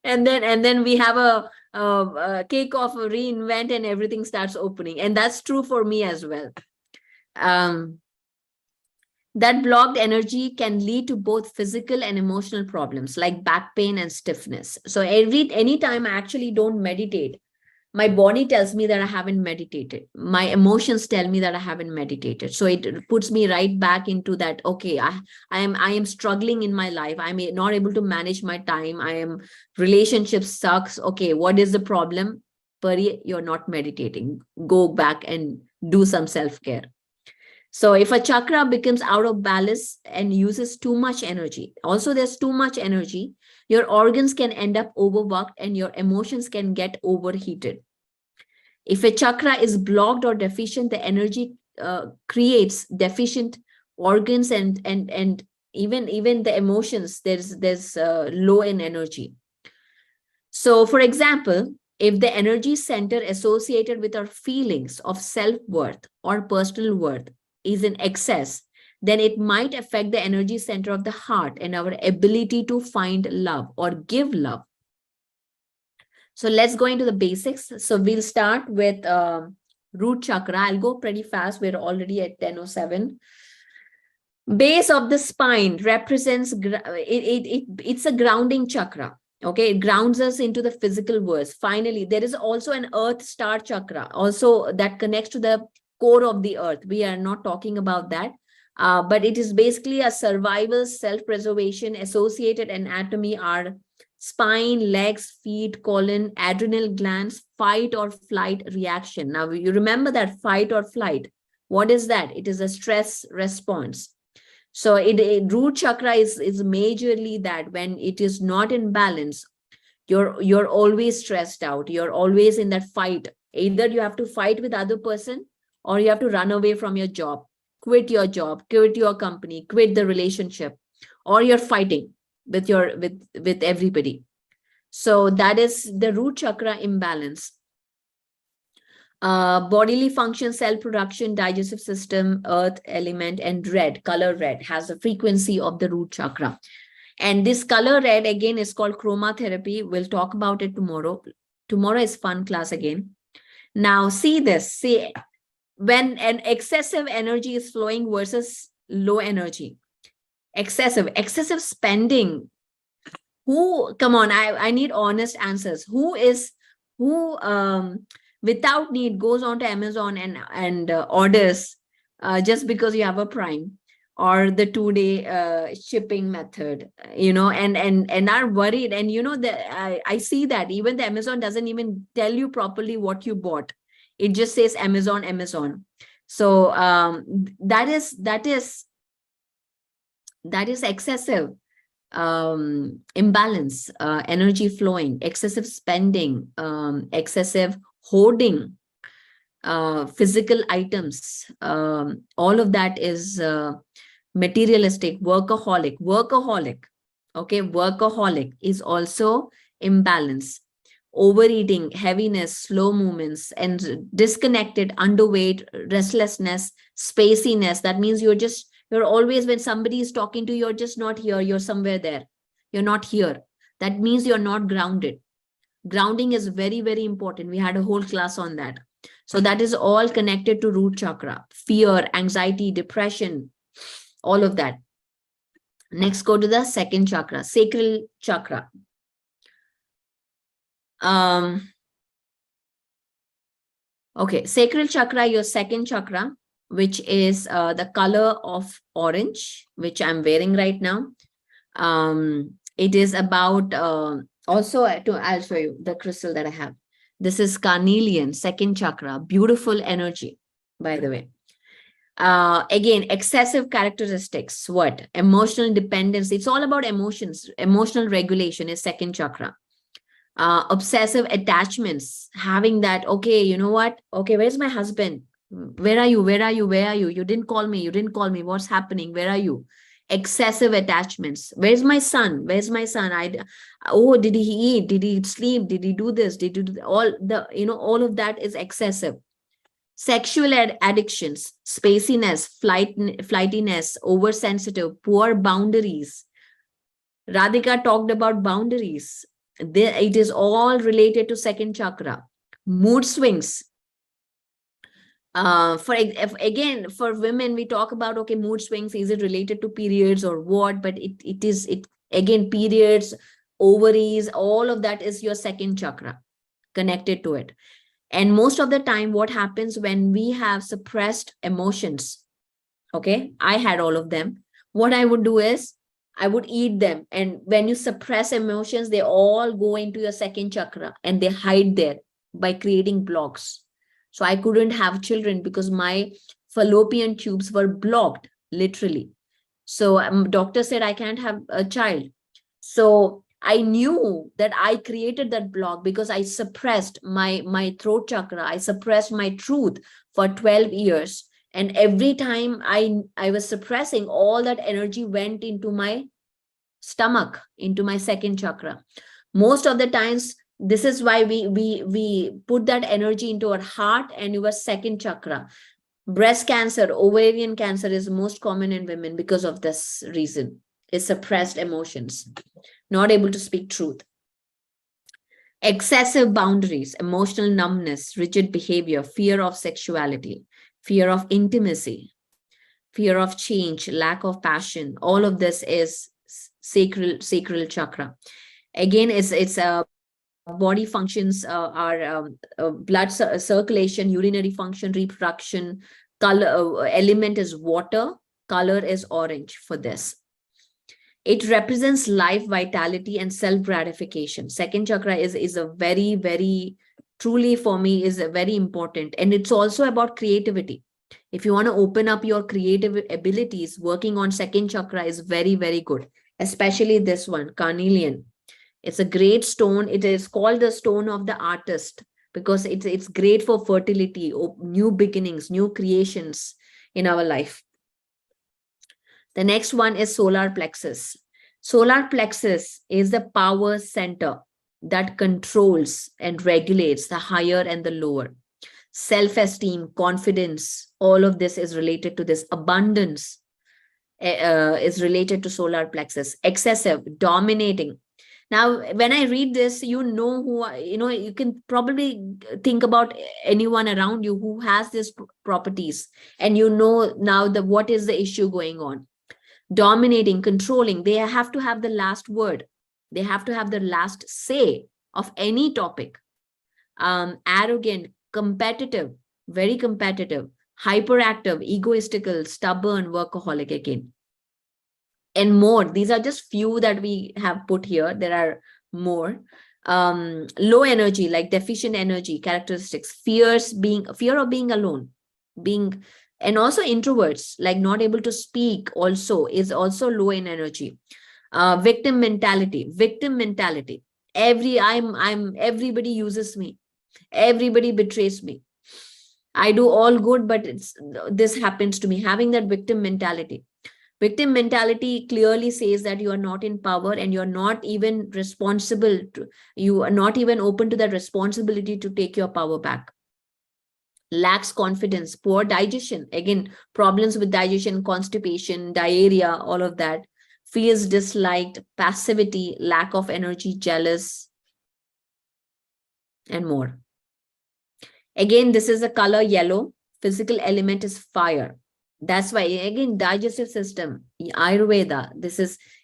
and then we have a cake of a Reinvent, and everything starts opening, and that's true for me as well. That blocked energy can lead to both physical and emotional problems like back pain and stiffness. So anytime I actually don't meditate, my body tells me that I haven't meditated. My emotions tell me that I haven't meditated. So it puts me right back into that. Okay, I am struggling in my life. I'm not able to manage my time. Relationship sucks. Okay, what is the problem? Pari, you're not meditating. Go back and do some self-care. So if a chakra becomes out of balance and uses too much energy, also there's too much energy, your organs can end up overworked and your emotions can get overheated. If a chakra is blocked or deficient, the energy creates deficient organs and even the emotions, there's low in energy. So for example, if the energy center associated with our feelings of self-worth or personal worth is in excess, then it might affect the energy center of the heart and our ability to find love or give love. So let's go into the basics. So we'll start with root chakra. I'll go pretty fast. We're already at 10:07. Base of the spine represents, it's a grounding chakra. Okay, it grounds us into the physical world. Finally, there is also an earth star chakra, also that connects to the core of the earth. We are not talking about that, but it is basically a survival, self-preservation. Associated anatomy are spine, legs, feet, colon, adrenal glands, fight or flight reaction. Now, you remember that fight or flight. What is that? It is a stress response. So root chakra is majorly that when it is not in balance, you're always stressed out. You're always in that fight. Either you have to fight with other person, or you have to run away from your job, quit your job, quit your company, quit the relationship, or you're fighting with everybody. So that is the root chakra imbalance. Bodily function, cell production, digestive system, earth element, and red, color red has a frequency of the root chakra. And this color red again is called chromotherapy. We'll talk about it tomorrow. Tomorrow is fun class again. Now see this. See, when an excessive energy is flowing versus low energy. Excessive spending. Who, come on, I need honest answers. Who without need goes on to Amazon and orders just because you have a Prime or the 2-day shipping method, and are worried. And that I see that even the Amazon doesn't even tell you properly what you bought. It just says Amazon. So that is excessive imbalance, energy flowing, excessive spending, excessive hoarding, physical items. All of that is materialistic, workaholic. Okay, workaholic is also imbalance. Overeating, heaviness, slow movements, and disconnected, underweight, restlessness, spaciness. That means you're always, when somebody is talking to you, you're just not here, you're somewhere there. You're not here. That means you're not grounded. Grounding is very, very important. We had a whole class on that. So that is all connected to root chakra. Fear, anxiety, depression, all of that. Next, go to the second chakra, sacral chakra. Okay, sacral chakra, your second chakra, which is the color of orange, which I'm wearing right now. It is about, I'll show you the crystal that I have. This is carnelian, second chakra, beautiful energy, by the way. Again, excessive characteristics, what? Emotional dependence. It's all about emotions. Emotional regulation is second chakra. Obsessive attachments, having that, okay, you know what? Okay, where's my husband? Where are you? You didn't call me. What's happening? Where are you? Excessive attachments. Where's my son? Oh, did he eat? Did he sleep? Did he do this? Did he do all of that is excessive. Sexual addictions, spaciness, flightiness, oversensitive, poor boundaries. Radhika talked about boundaries. It is all related to second chakra. Mood swings. For women, we talk about, okay, mood swings, is it related to periods or what? But it is again, periods, ovaries, all of that is your second chakra connected to it. And most of the time, what happens when we have suppressed emotions, okay, I had all of them. What I would do is I would eat them. And when you suppress emotions, they all go into your second chakra and they hide there by creating blocks. So I couldn't have children because my fallopian tubes were blocked, literally. So doctor said I can't have a child. So I knew that I created that block because I suppressed my throat chakra. I suppressed my truth for 12 years. And every time I was suppressing, all that energy went into my stomach, into my second chakra. Most of the times, this is why we put that energy into our heart and your second chakra. Breast cancer, ovarian cancer is most common in women because of this reason. It's suppressed emotions, not able to speak truth. Excessive boundaries, emotional numbness, rigid behavior, fear of sexuality, fear of intimacy, fear of change, lack of passion. All of this is sacral chakra. Again, it's body functions are blood circulation, urinary function, reproduction. Color element is water. Color is orange for this. It represents life, vitality, and self-gratification. Second chakra is a very, very, truly for me, is a very important. And it's also about creativity. If you want to open up your creative abilities, working on second chakra is very, very good. Especially this one, carnelian. It's a great stone. It is called the stone of the artist because it's great for fertility, new beginnings, new creations in our life. The next one is solar plexus. Solar plexus is the power center that controls and regulates the higher and the lower. Self-esteem, confidence, all of this is related to this. Abundance is related to solar plexus. Excessive, dominating. Now, when I read this, you know you can probably think about anyone around you who has these properties, and you know now what is the issue going on. Dominating, controlling, they have to have the last word. They have to have the last say of any topic. Arrogant, competitive, very competitive, hyperactive, egoistical, stubborn, workaholic again, and more. These are just few that we have put here. There are more. Low energy, like deficient energy characteristics, fear of being alone, being, and also introverts, like not able to speak also is also low in energy. Victim mentality. Everybody uses me, everybody betrays me, I do all good, but this happens to me. Having that victim mentality. Victim mentality clearly says that you are not in power, and you're not even responsible you are not even open to that responsibility to take your power back. Lacks confidence, poor digestion, again, problems with digestion, constipation, diarrhea, all of that. Feels disliked, passivity, lack of energy, jealous, and more. Again, this is the color yellow. Physical element is fire. That's why, again, digestive system, Ayurveda,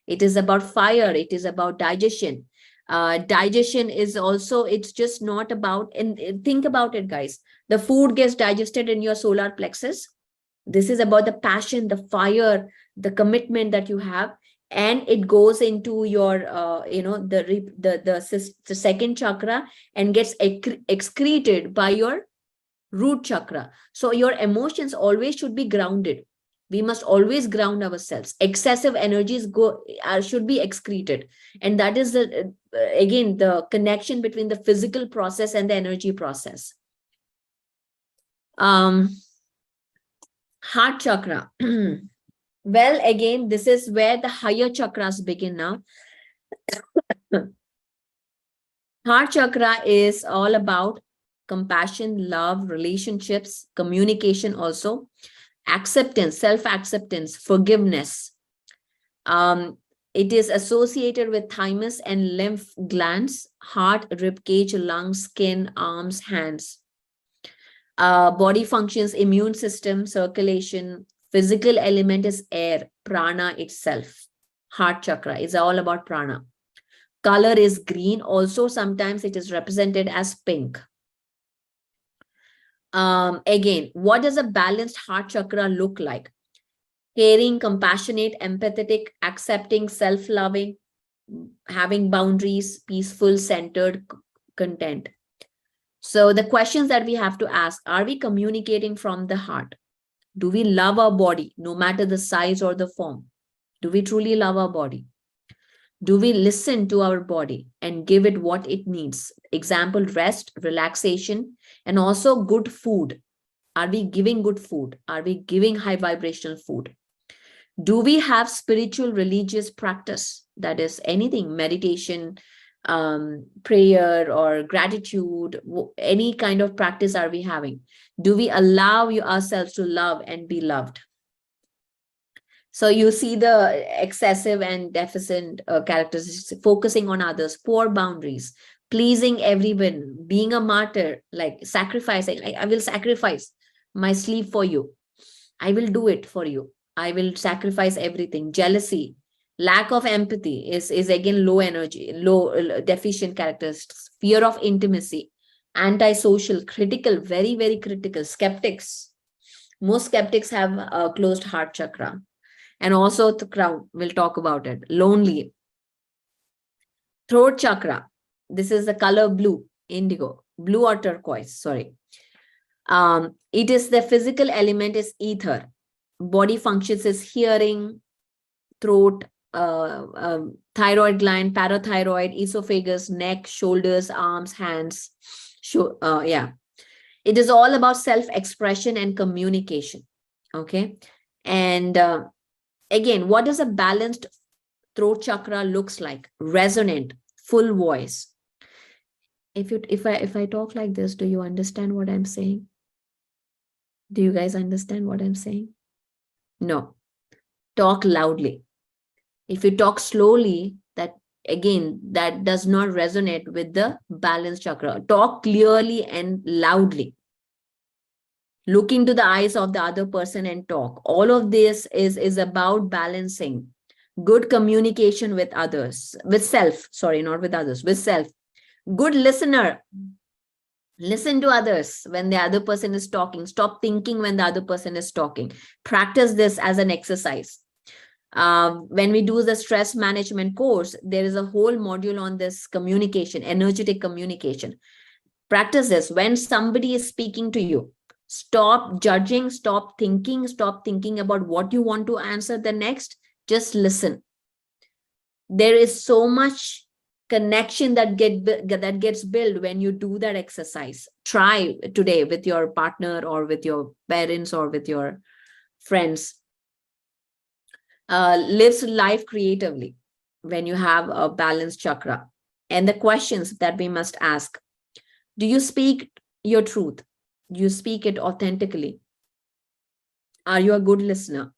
it is about fire. It is about digestion. Digestion is also, it's just not about, and think about it, guys. The food gets digested in your solar plexus. This is about the passion, the fire, the commitment that you have. And it goes into your, the second chakra and gets excreted by your root chakra. So your emotions always should be grounded. We must always ground ourselves. Excessive energies should be excreted. And that is again, the connection between the physical process and the energy process. Heart chakra. Well, again, this is where the higher chakras begin now. Heart chakra is all about compassion, love, relationships, communication also, acceptance, self-acceptance, forgiveness. It is associated with thymus and lymph glands, heart, rib cage, lungs, skin, arms, hands. Body functions, immune system, circulation. Physical element is air, prana itself. Heart chakra is all about prana. Color is green. Also, sometimes it is represented as pink. Again, what does a balanced heart chakra look like? Caring, compassionate, empathetic, accepting, self-loving, having boundaries, peaceful, centered, content. So the questions that we have to ask, are we communicating from the heart? Do we love our body, no matter the size or the form? Do we truly love our body? Do we listen to our body and give it what it needs? Example, rest, relaxation, and also good food. Are we giving good food? Are we giving high vibrational food? Do we have spiritual religious practice? That is anything, meditation, prayer, or gratitude, any kind of practice are we having? Do we allow ourselves to love and be loved? So you see the excessive and deficient characteristics, focusing on others, poor boundaries, pleasing everyone, being a martyr, like sacrificing. I will sacrifice my sleep for you. I will do it for you. I will sacrifice everything. Jealousy, lack of empathy is again low energy, low deficient characteristics. Fear of intimacy, antisocial, critical, very, very critical. Skeptics. Most skeptics have a closed heart chakra. And also the crown, we'll talk about it. Lonely. Throat chakra. This is the color blue, indigo, blue or turquoise, sorry. It is the physical element is ether. Body functions is hearing, throat, thyroid gland, parathyroid, esophagus, neck, shoulders, arms, hands. Yeah. It is all about self-expression and communication. Okay. And again, what does a balanced throat chakra looks like? Resonant, full voice. If I talk like this, do you understand what I'm saying? Do you guys understand what I'm saying? No. Talk loudly. If you talk slowly, that Again, that does not resonate with the balance chakra. Talk clearly and loudly. Look into the eyes of the other person and talk. All of this is about balancing good communication with others, with self, sorry, not with others, with self. Good listener. Listen to others when the other person is talking. Stop thinking when the other person is talking. Practice this as an exercise. When we do the stress management course, there is a whole module on this communication, energetic communication. Practice this. When somebody is speaking to you, stop judging, stop thinking about what you want to answer the next. Just listen. There is so much connection that gets built when you do that exercise. Try today with your partner or with your parents or with your friends. Lives life creatively when you have a balanced chakra. And the questions that we must ask: do you speak your truth? Do you speak it authentically? Are you a good listener?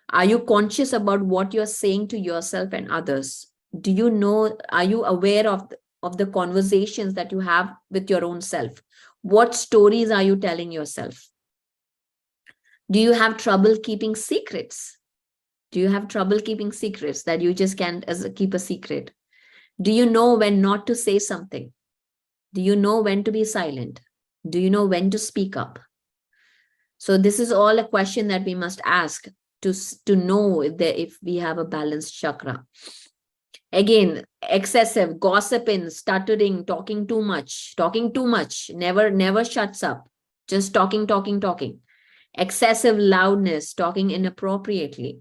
Are you conscious about what you're saying to yourself and others? Do you know, are you aware of the conversations that you have with your own self? What stories are you telling yourself? Do you have trouble keeping secrets? Do you have trouble keeping secrets that you just can't keep a secret? Do you know when not to say something? Do you know when to be silent? Do you know when to speak up? So this is all a question that we must ask to know if we have a balanced chakra. Again, excessive gossiping, stuttering, talking too much, never shuts up, just talking. Excessive loudness, talking inappropriately.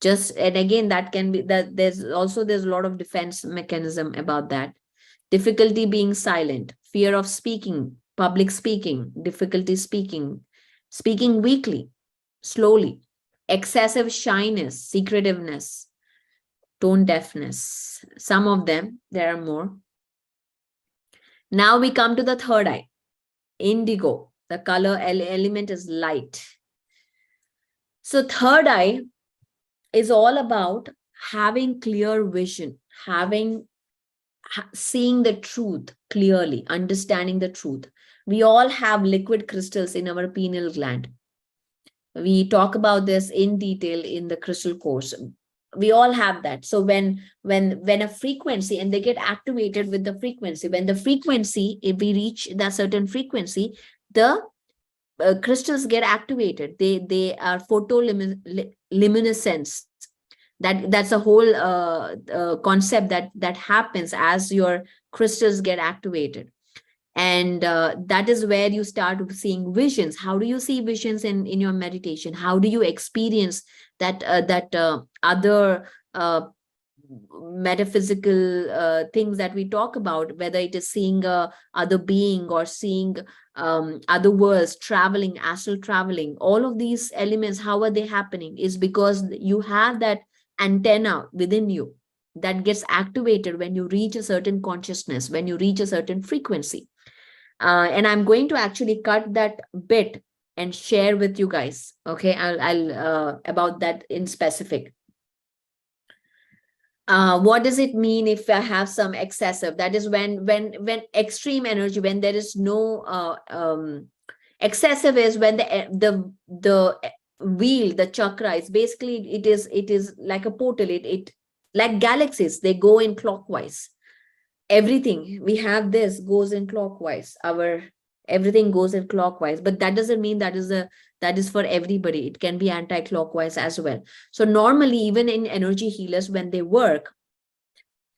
And again, that can be that there's a lot of defense mechanism about that. Difficulty being silent, fear of speaking, public speaking, difficulty speaking weakly, slowly, excessive shyness, secretiveness, tone deafness. Some of them, there are more. Now we come to the third eye, indigo. The color element is light. So third eye is all about having clear vision, seeing the truth clearly, understanding the truth. We all have liquid crystals in our pineal gland. We talk about this in detail in the crystal course. We all have that. So when a frequency, and they get activated with the frequency, when the frequency, if we reach that certain frequency, the crystals get activated. They are photoluminescence. That's a whole concept that happens as your crystals get activated. And that is where you start seeing visions. How do you see visions in your meditation? How do you experience that other metaphysical things that we talk about, whether it is seeing other being or seeing other worlds, traveling, astral traveling? All of these elements, how are they happening? Is because you have that antenna within you that gets activated when you reach a certain consciousness, when you reach a certain frequency. And I'm going to actually cut that bit and share with you guys. Okay, I'll about that in specific. What does it mean if I have some excessive? That is when extreme energy, when there is no excessive, is when the wheel, the chakra, is basically, it is like a portal. It like galaxies, they go in clockwise. Everything we have, this goes in clockwise. Everything goes in clockwise, but that doesn't mean that is for everybody. It can be anti-clockwise as well. So normally, even in energy healers, when they work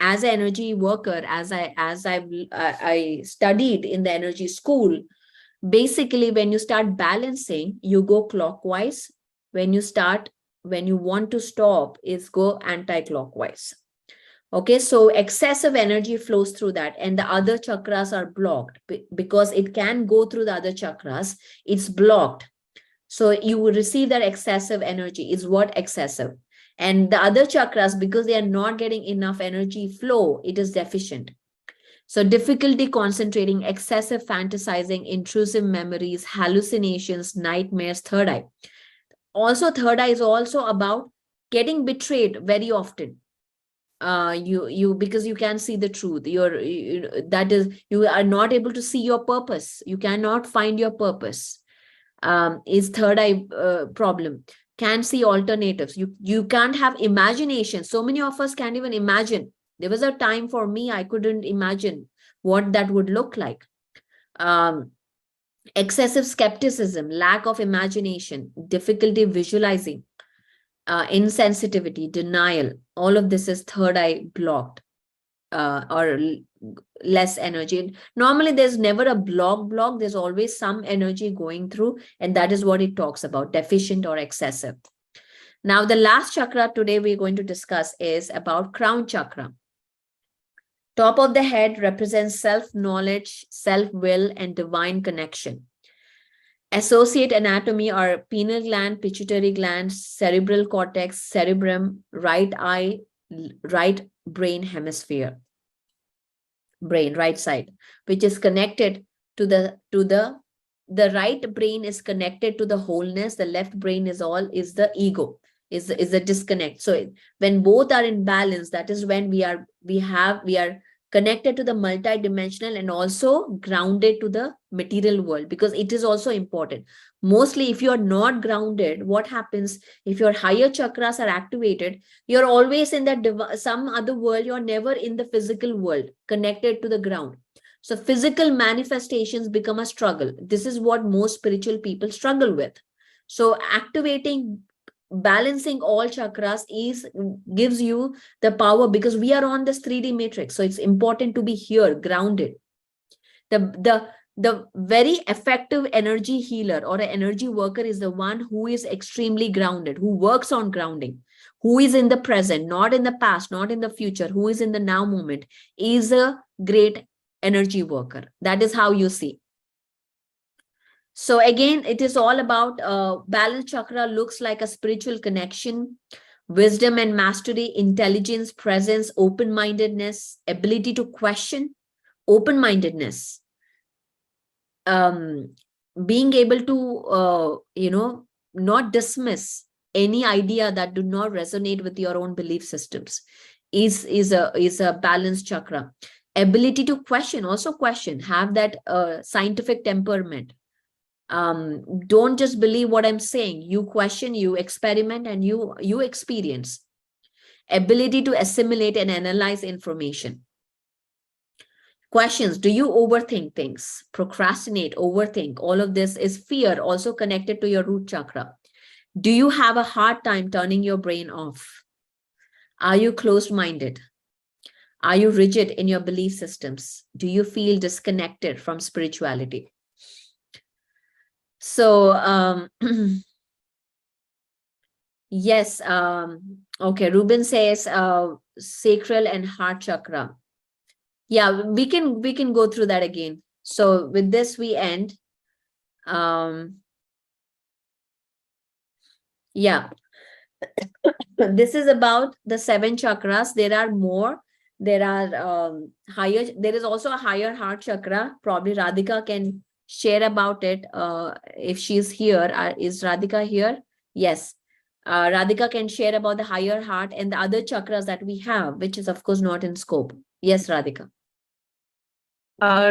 as an energy worker, as I studied in the energy school, basically when you start balancing, you go clockwise. When you want to stop, is go anti-clockwise. Okay, so excessive energy flows through that, and the other chakras are blocked because it can go through the other chakras. It's blocked. So you will receive that excessive energy, is what excessive. And the other chakras, because they are not getting enough energy flow, it is deficient. So difficulty concentrating, excessive fantasizing, intrusive memories, hallucinations, nightmares, third eye. Also, third eye is also about getting betrayed very often. you because you can't see the truth. That is, you are not able to see your purpose. You cannot find your purpose. Is third eye problem. Can't see alternatives. You can't have imagination. So many of us can't even imagine. There was a time for me, I couldn't imagine what that would look like. Excessive skepticism, lack of imagination, difficulty visualizing, insensitivity, denial. All of this is third eye blocked, or less energy. Normally, there's never a block. There's always some energy going through, and that is what it talks about, deficient or excessive. Now, the last chakra today we're going to discuss is about crown chakra. Top of the head represents self-knowledge, self-will, and divine connection. Associate anatomy are pineal gland, pituitary gland, cerebral cortex, cerebrum, right eye, right brain hemisphere, brain, right side, which is connected to the right brain is connected to the wholeness. The left brain is the ego, is a disconnect. So when both are in balance, that is when we are connected to the multidimensional and also grounded to the material world, because it is also important. Mostly, if you are not grounded, what happens if your higher chakras are activated? You're always in that some other world. You're never in the physical world connected to the ground. So physical manifestations become a struggle. This is what most spiritual people struggle with. So balancing all chakras gives you the power, because we are on this 3D matrix. So it's important to be here, grounded. The very effective energy healer or an energy worker is the one who is extremely grounded, who works on grounding, who is in the present, not in the past, not in the future, who is in the now moment, is a great energy worker. That is how you see. So again, it is all about balanced chakra looks like a spiritual connection, wisdom and mastery, intelligence, presence, open-mindedness, ability to question, open-mindedness, being able to, not dismiss any idea that do not resonate with your own belief systems is a balanced chakra. Ability to question, also question, have that scientific temperament. Don't just believe what I'm saying. You question, you experiment, and you experience. Ability to assimilate and analyze information. Questions: do you overthink things? Procrastinate, overthink. All of this is fear, also connected to your root chakra. Do you have a hard time turning your brain off? Are you closed-minded? Are you rigid in your belief systems? Do you feel disconnected from spirituality? So, yes, okay, Ruben says sacral and heart chakra. Yeah, we can go through that again. So with this, we end. Yeah. This is about the 7 chakras. There are more. There are higher. There is also a higher heart chakra. Probably Radhika can share about it if she's here. Is Radhika here? Yes. Radhika can share about the higher heart and the other chakras that we have, which is of course not in scope. Yes, Radhika.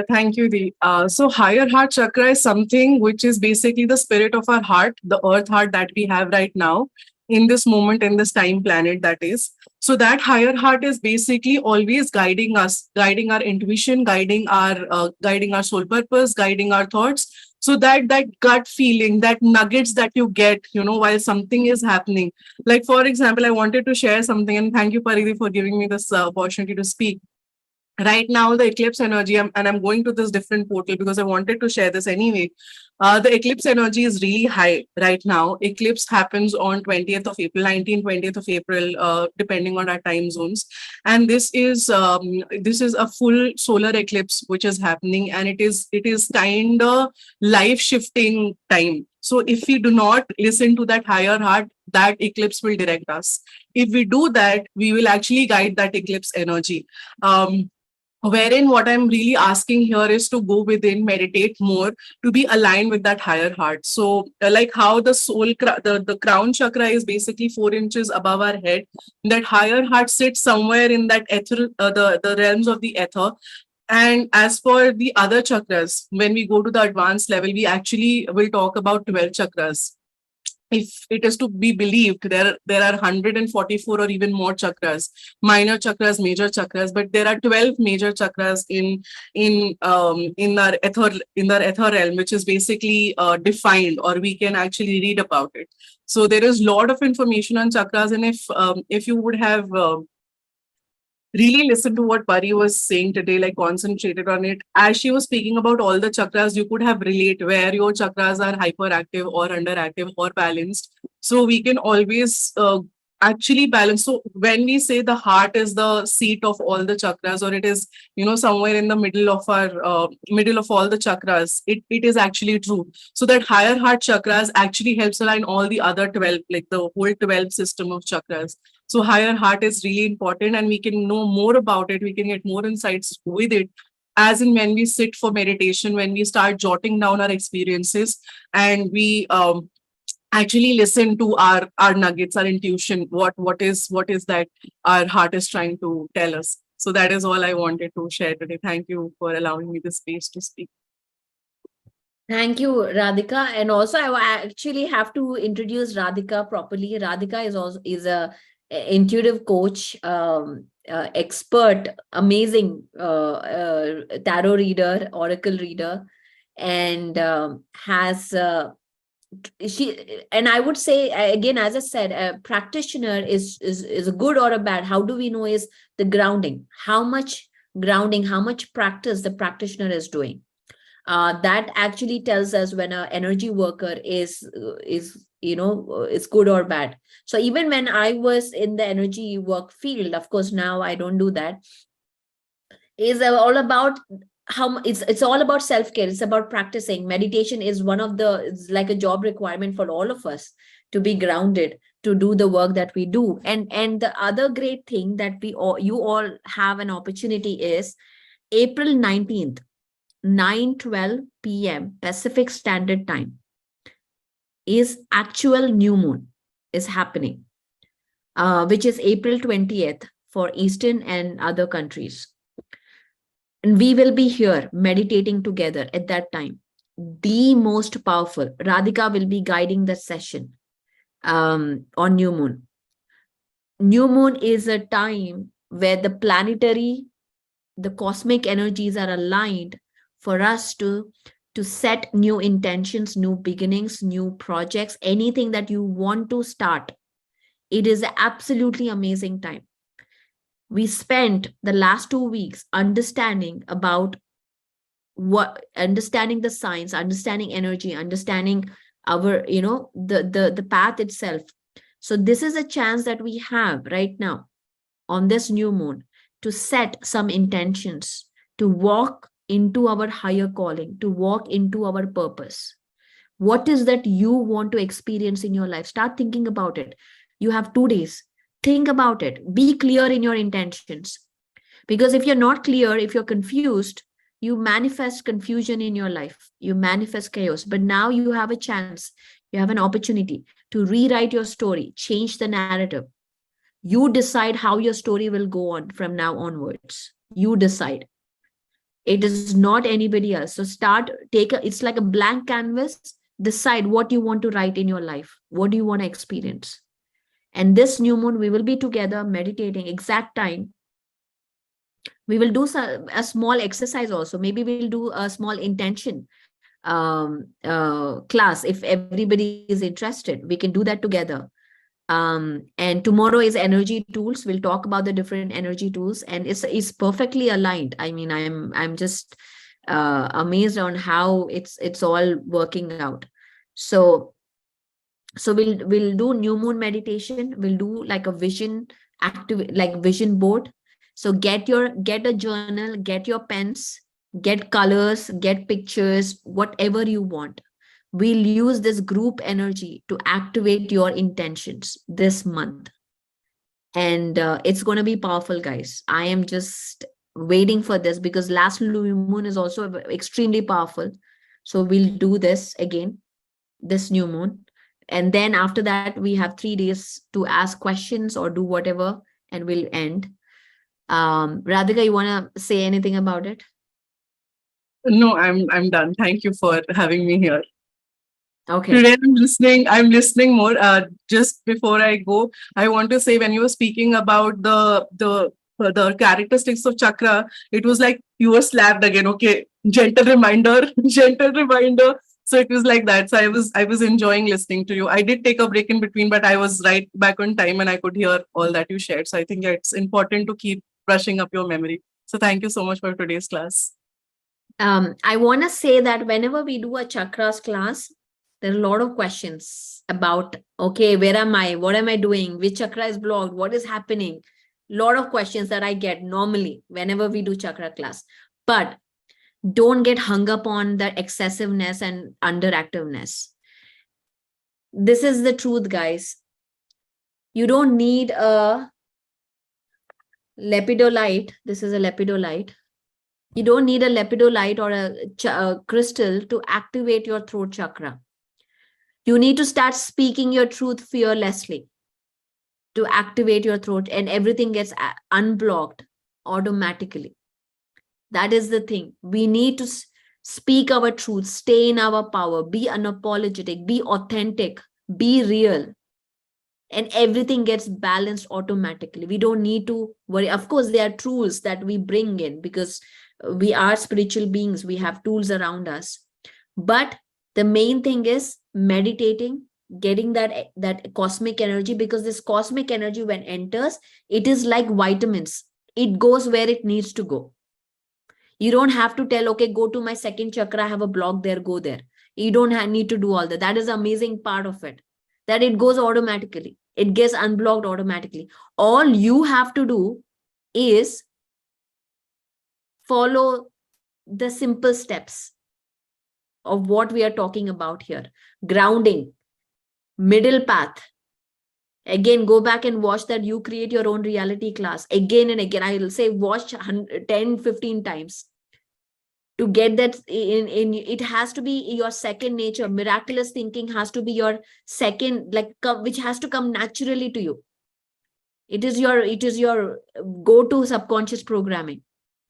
Thank you, Dee. So higher heart chakra is something which is basically the spirit of our heart, the earth heart that we have right now in this moment, in this time planet, that is. So that higher heart is basically always guiding us, guiding our intuition, guiding our soul purpose, guiding our thoughts. So that gut feeling, that nuggets that you get, while something is happening. Like, for example, I wanted to share something, and thank you, Pari, for giving me this opportunity to speak. Right now, the eclipse energy, and I'm going to this different portal because I wanted to share this anyway. The eclipse energy is really high right now. Eclipse happens on 20th of April, 20th of April, depending on our time zones. And this is a full solar eclipse which is happening, and it is kind of life shifting time. So if we do not listen to that higher heart, that eclipse will direct us. If we do that, we will actually guide that eclipse energy. Wherein what I'm really asking here is to go within, meditate more, to be aligned with that higher heart. So like how the the crown chakra is basically 4 inches above our head, that higher heart sits somewhere in that ether, the realms of the ether. And as for the other chakras, when we go to the advanced level, we actually will talk about 12 chakras. If it is to be believed, there are 144 or even more chakras, minor chakras, major chakras, but there are 12 major chakras in our ether realm, which is basically defined, or we can actually read about it. So there is a lot of information on chakras, and if you would have really listen to what Pari was saying today, like concentrated on it. As she was speaking about all the chakras, you could have relate where your chakras are hyperactive or underactive or balanced. So we can always actually balance. So when we say the heart is the seat of all the chakras, or it is, somewhere in the middle of our middle of all the chakras, it is actually true. So that higher heart chakras actually helps align all the other 12, like the whole 12 system of chakras. So higher heart is really important, and we can know more about it. We can get more insights with it. As in when we sit for meditation, when we start jotting down our experiences, and we actually listen to our nuggets, our intuition, what is that our heart is trying to tell us. So that is all I wanted to share today. Thank you for allowing me the space to speak. Thank you, Radhika. And also, actually have to introduce Radhika properly. Radhika is a intuitive coach, expert, amazing tarot reader, oracle reader, and has she. And I would say again, as I said, a practitioner is a good or a bad. How do we know? Is the grounding? How much grounding? How much practice the practitioner is doing? That actually tells us when an energy worker is good or bad. So even when I was in the energy work field, of course now I don't do that, is all about it's all about self-care. It's about practicing. Meditation is one of the, it's like a job requirement for all of us to be grounded, to do the work that we do. And the other great thing that you all have an opportunity is April 19th, 9:12 p.m. Pacific Standard Time is actual new moon is happening, which is April 20th for Eastern and other countries. And we will be here meditating together at that time. The most powerful. Radhika will be guiding the session on new moon. New moon is a time where the cosmic energies are aligned for us to set new intentions, new beginnings, new projects, anything that you want to start. It is an absolutely amazing time. We spent the last 2 weeks understanding understanding the science, understanding energy, understanding our, the path itself. So this is a chance that we have right now on this new moon to set some intentions, to walk into our higher calling, to walk into our purpose. What is that you want to experience in your life? Start thinking about it. You have 2 days. Think about it. Be clear in your intentions. Because if you're not clear, if you're confused, you manifest confusion in your life. You manifest chaos. But now you have a chance. You have an opportunity to rewrite your story, change the narrative. You decide how your story will go on from now onwards. You decide. It is not anybody else. So it's like a blank canvas. Decide what you want to write in your life. What do you want to experience? And this new moon, we will be together meditating, exact time. We will do a small exercise also. Maybe we'll do a small intention class. If everybody is interested, we can do that together. And tomorrow is energy tools. We'll talk about the different energy tools, and it's perfectly aligned. I mean, I'm just amazed on how it's all working out. So we'll do new moon meditation. We'll do like a vision vision board. So get a journal, get your pens, get colors, get pictures, whatever you want. We'll use this group energy to activate your intentions this month. And it's going to be powerful, guys. I am just waiting for this because last new moon is also extremely powerful. So we'll do this again, this new moon. And then after that, we have 3 days to ask questions or do whatever, and we'll end. Radhika, you want to say anything about it? No, I'm done. Thank you for having me here. Okay. Today I'm listening more. Just before I go, I want to say when you were speaking about the characteristics of chakra, it was like you were slapped again. Okay, gentle reminder, gentle reminder. So it was like that. So I was enjoying listening to you. I did take a break in between, but I was right back on time and I could hear all that you shared. So I think it's important to keep brushing up your memory. So thank you so much for today's class. I want to say that whenever we do a chakras class, there are a lot of questions about, okay, where am I? What am I doing? Which chakra is blocked? What is happening? A lot of questions that I get normally whenever we do chakra class. But don't get hung up on the excessiveness and underactiveness. This is the truth, guys. You don't need a lepidolite. This is a lepidolite. You don't need a lepidolite or a crystal to activate your throat chakra. You need to start speaking your truth fearlessly to activate your throat, and everything gets unblocked automatically. That is the thing. We need to speak our truth, stay in our power, be unapologetic, be authentic, be real, and everything gets balanced automatically. We don't need to worry. Of course, there are tools that we bring in because we are spiritual beings. We have tools around us. But the main thing is meditating, getting that cosmic energy, because this cosmic energy, when enters, it is like vitamins. It goes where it needs to go. You don't have to tell, okay, go to my second chakra, I have a block there, go there. You don't need to do all that. That is the amazing part of it, that it goes automatically. It gets unblocked automatically. All you have to do is follow the simple steps of what we are talking about here. Grounding, middle path. Again, go back and watch that You Create Your Own Reality class again and again. I will say watch 10, 15 times. To get that in it has to be your second nature. Miraculous thinking has to be your second, like, which has to come naturally to you. It is your go-to subconscious programming.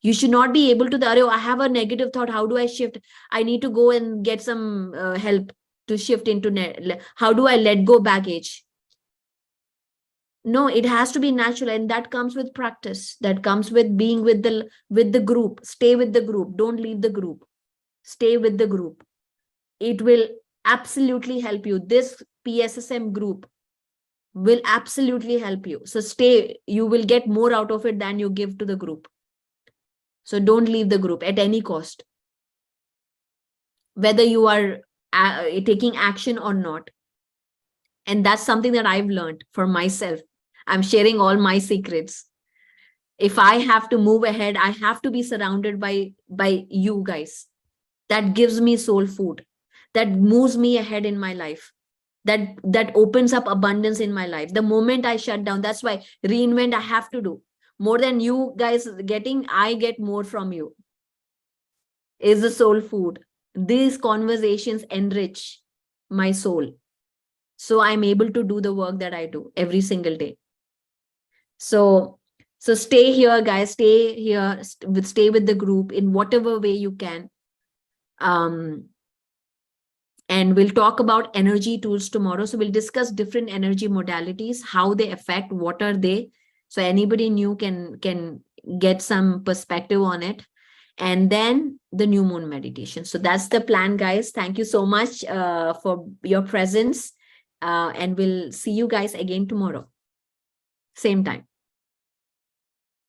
You should not be able to, I have a negative thought, how do I shift? I need to go and get some help to shift into how do I let go baggage? No, it has to be natural, and that comes with practice. That comes with being with the group. Stay with the group. Don't leave the group. Stay with the group. It will absolutely help you. This PSSM group will absolutely help you. So stay. You will get more out of it than you give to the group. So don't leave the group at any cost, whether you are taking action or not. And that's something that I've learned for myself. I'm sharing all my secrets. If I have to move ahead, I have to be surrounded by you guys. That gives me soul food. That moves me ahead in my life. That opens up abundance in my life. The moment I shut down, that's why Reinvent I have to do. More than you guys getting, I get more from you. Is the soul food. These conversations enrich my soul. So I'm able to do the work that I do every single day. So stay here, guys. Stay here. Stay with the group in whatever way you can. And we'll talk about energy tools tomorrow. So we'll discuss different energy modalities, how they affect, what are they. So anybody new can get some perspective on it. And then the new moon meditation. So that's the plan, guys. Thank you so much for your presence. And we'll see you guys again tomorrow. Same time.